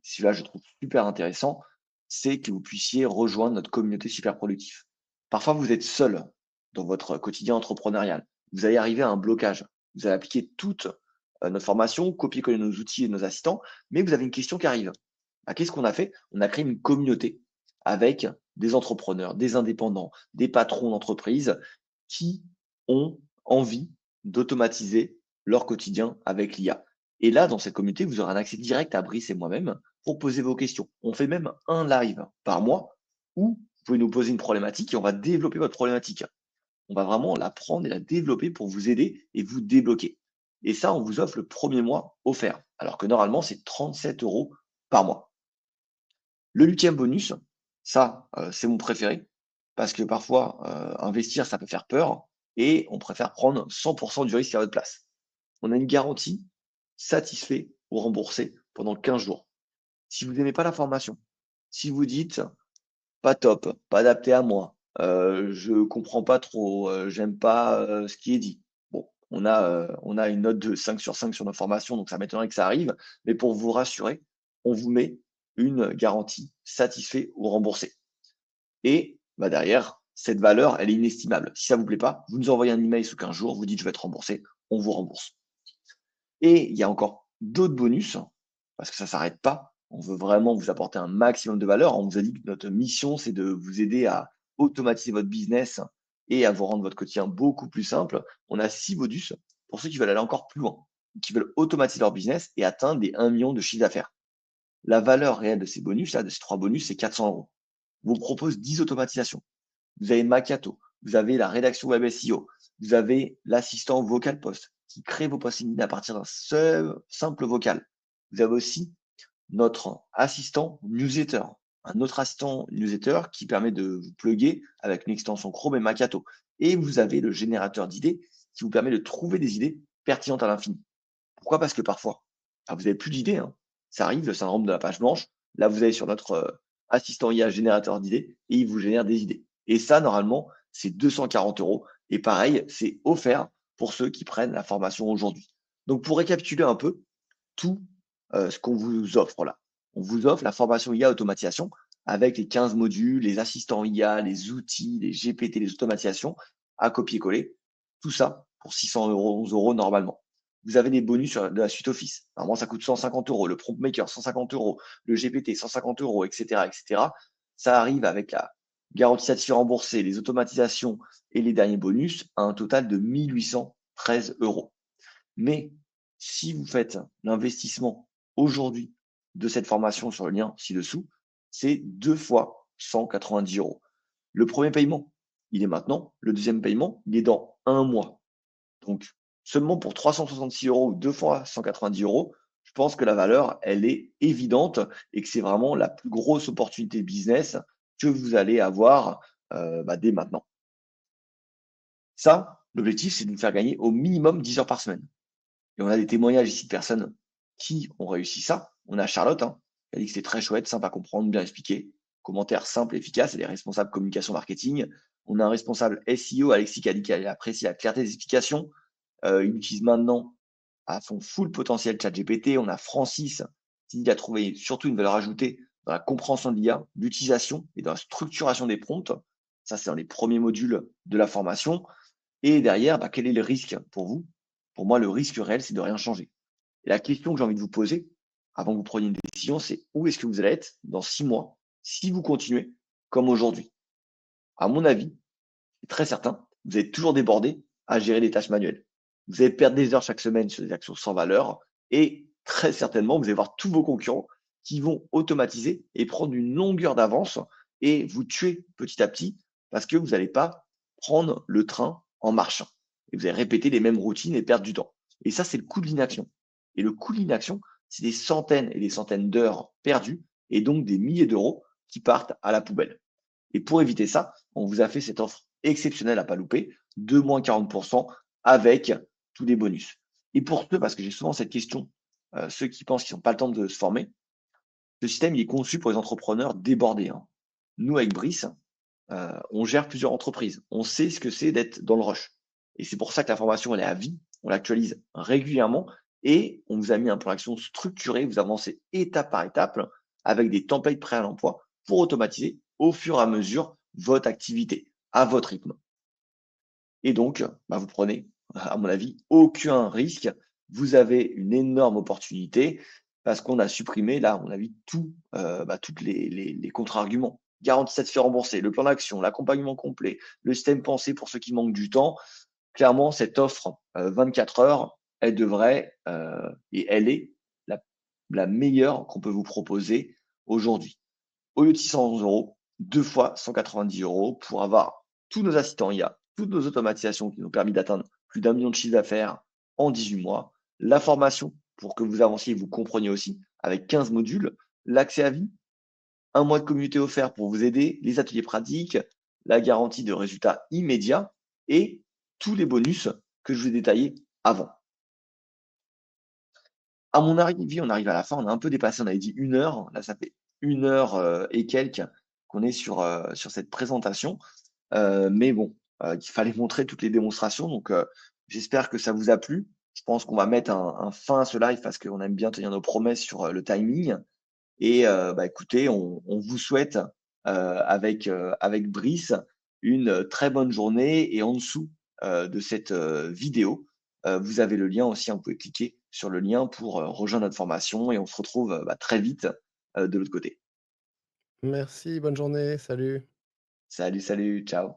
celui-là, je trouve super intéressant, c'est que vous puissiez rejoindre notre communauté super productif. Parfois, vous êtes seul dans votre quotidien entrepreneurial. Vous allez arriver à un blocage. Vous allez appliquer toute notre formation, copier-coller nos outils et nos assistants, mais vous avez une question qui arrive. Bah, qu'est-ce qu'on a fait? On a créé une communauté avec des entrepreneurs, des indépendants, des patrons d'entreprise qui ont envie d'automatiser leur quotidien avec l'IA. Et là, dans cette communauté, vous aurez un accès direct à Brice et moi-même pour poser vos questions. On fait même un live par mois où vous pouvez nous poser une problématique et on va développer votre problématique. On va vraiment la prendre et la développer pour vous aider et vous débloquer. Et ça, on vous offre le premier mois offert, alors que normalement, c'est 37 euros par mois. Le huitième bonus, ça, c'est mon préféré, parce que parfois, investir, ça peut faire peur et on préfère prendre 100% du risque à votre place. On a une garantie satisfait ou remboursé pendant 15 jours. Si vous n'aimez pas la formation, si vous dites: «Pas top, pas adapté à moi, je comprends pas trop, j'aime pas, ce qui est dit». Bon, on a une note de 5 sur 5 sur nos formations, donc ça m'étonnerait que ça arrive, mais pour vous rassurer, on vous met une garantie satisfait ou remboursé et bah, derrière, cette valeur, elle est inestimable. Si ça vous plaît pas, vous nous envoyez un email sous 15 jours, vous dites: «Je vais être remboursé», on vous rembourse. Et il y a encore d'autres bonus, parce que ça ne s'arrête pas. On veut vraiment vous apporter un maximum de valeur. On vous a dit que notre mission, c'est de vous aider à automatiser votre business et à vous rendre votre quotidien beaucoup plus simple. On a 6 bonus pour ceux qui veulent aller encore plus loin, qui veulent automatiser leur business et atteindre les 1 million de chiffre d'affaires. La valeur réelle de ces bonus, là, de ces 3 bonus, c'est 400 euros. On vous propose 10 automatisations. Vous avez Macchiato, vous avez la rédaction web SEO, vous avez l'assistant vocal post qui crée vos posts LinkedIn à partir d'un seul simple vocal. Vous avez aussi notre assistant newsletter, un autre assistant newsletter qui permet de vous plugger avec une extension Chrome et Macchiato. Et vous avez le générateur d'idées qui vous permet de trouver des idées pertinentes à l'infini. Pourquoi? Parce que parfois, vous n'avez plus d'idées, hein. Ça arrive, le syndrome de la page blanche. Là, vous allez sur notre assistant IA générateur d'idées et il vous génère des idées. Et ça, normalement, c'est 240 € et pareil, c'est offert pour ceux qui prennent la formation aujourd'hui. Donc pour récapituler un peu tout, ce qu'on vous offre là. On vous offre la formation IA automatisation avec les 15 modules, les assistants IA, les outils, les GPT, les automatisations à copier-coller. Tout ça pour 611 € normalement. Vous avez des bonus sur de la suite Office. Normalement, ça coûte 150 €, le Prompt Maker 150 €, le GPT 150 € et cetera et cetera. Ça arrive avec la garantie satisfait remboursée, les automatisations et les derniers bonus à un total de 1 813 €. Mais si vous faites l'investissement aujourd'hui de cette formation sur le lien ci-dessous, c'est 2 fois 190 €. Le premier paiement, il est maintenant. Le deuxième paiement, il est dans un mois. Donc, seulement pour 366 € ou 2 fois 190 €, je pense que la valeur, elle est évidente et que c'est vraiment la plus grosse opportunité business que vous allez avoir dès maintenant. Ça, l'objectif, c'est de vous faire gagner au minimum 10 heures par semaine. Et on a des témoignages ici de personnes qui ont réussi ça. On a Charlotte, hein, qui a dit que c'était très chouette, simple à comprendre, bien expliqué. Commentaire simple, efficace. Elle est responsable communication marketing. On a un responsable SEO, Alexis, qui a dit qu'elle apprécie la clarté des explications. Il utilise maintenant à son full potentiel ChatGPT. On a Francis, qui dit qu'il a trouvé surtout une valeur ajoutée dans la compréhension de l'IA, l'utilisation et dans la structuration des prompts. Ça, c'est dans les premiers modules de la formation. Et derrière, quel est le risque pour vous? Pour moi, le risque réel, c'est de rien changer. Et la question que j'ai envie de vous poser, avant que vous preniez une décision, c'est où est-ce que vous allez être dans 6 mois si vous continuez comme aujourd'hui? À mon avis, c'est très certain, vous êtes toujours débordé à gérer les tâches manuelles. Vous allez perdre des heures chaque semaine sur des actions sans valeur et très certainement, vous allez voir tous vos concurrents qui vont automatiser et prendre une longueur d'avance et vous tuer petit à petit parce que vous n'allez pas prendre le train en marchant. Et vous allez répéter les mêmes routines et perdre du temps. Et ça, c'est le coût de l'inaction. Et le coût de l'inaction, c'est des centaines et des centaines d'heures perdues et donc des milliers d'euros qui partent à la poubelle. Et pour éviter ça, on vous a fait cette offre exceptionnelle à pas louper, de moins 40% avec tous les bonus. Et pour ceux, parce que j'ai souvent cette question, ceux qui pensent qu'ils n'ont pas le temps de se former, ce système il est conçu pour les entrepreneurs débordés, hein. Nous, avec Brice, on gère plusieurs entreprises. On sait ce que c'est d'être dans le rush. Et c'est pour ça que la formation, elle est à vie. On l'actualise régulièrement et on vous a mis un plan d'action structuré. Vous avancez étape par étape avec des templates prêts à l'emploi pour automatiser au fur et à mesure votre activité à votre rythme. Et donc, vous prenez, à mon avis, aucun risque. Vous avez une énorme opportunité parce qu'on a supprimé, là, à mon avis, toutes les contre-arguments. Garantie satisfait remboursé, le plan d'action, l'accompagnement complet, le système pensé pour ceux qui manquent du temps. Clairement, cette offre 24 heures, elle devrait et elle est la, la meilleure qu'on peut vous proposer aujourd'hui. Au lieu de 611 €, 2 fois 190 € pour avoir tous nos assistants IA, toutes nos automatisations qui nous ont permis d'atteindre plus d'1 million de chiffre d'affaires en 18 mois, la formation pour que vous avanciez et vous compreniez aussi avec 15 modules, l'accès à vie, un mois de communauté offert pour vous aider, les ateliers pratiques, la garantie de résultats immédiats et tous les bonus que je vous ai détaillés avant. À mon arrivée, on arrive à la fin, on a un peu dépassé, on avait dit 1 heure. Là, ça fait 1 heure et quelques qu'on est sur cette présentation. Mais bon, il fallait montrer toutes les démonstrations. Donc, j'espère que ça vous a plu. Je pense qu'on va mettre un fin à ce live parce qu'on aime bien tenir nos promesses sur le timing. Et écoutez, on vous souhaite avec Brice une très bonne journée. Et en dessous de cette vidéo, vous avez le lien aussi, hein, vous pouvez cliquer sur le lien pour rejoindre notre formation et on se retrouve très vite de l'autre côté. Merci, bonne journée, salut. Salut, salut, ciao.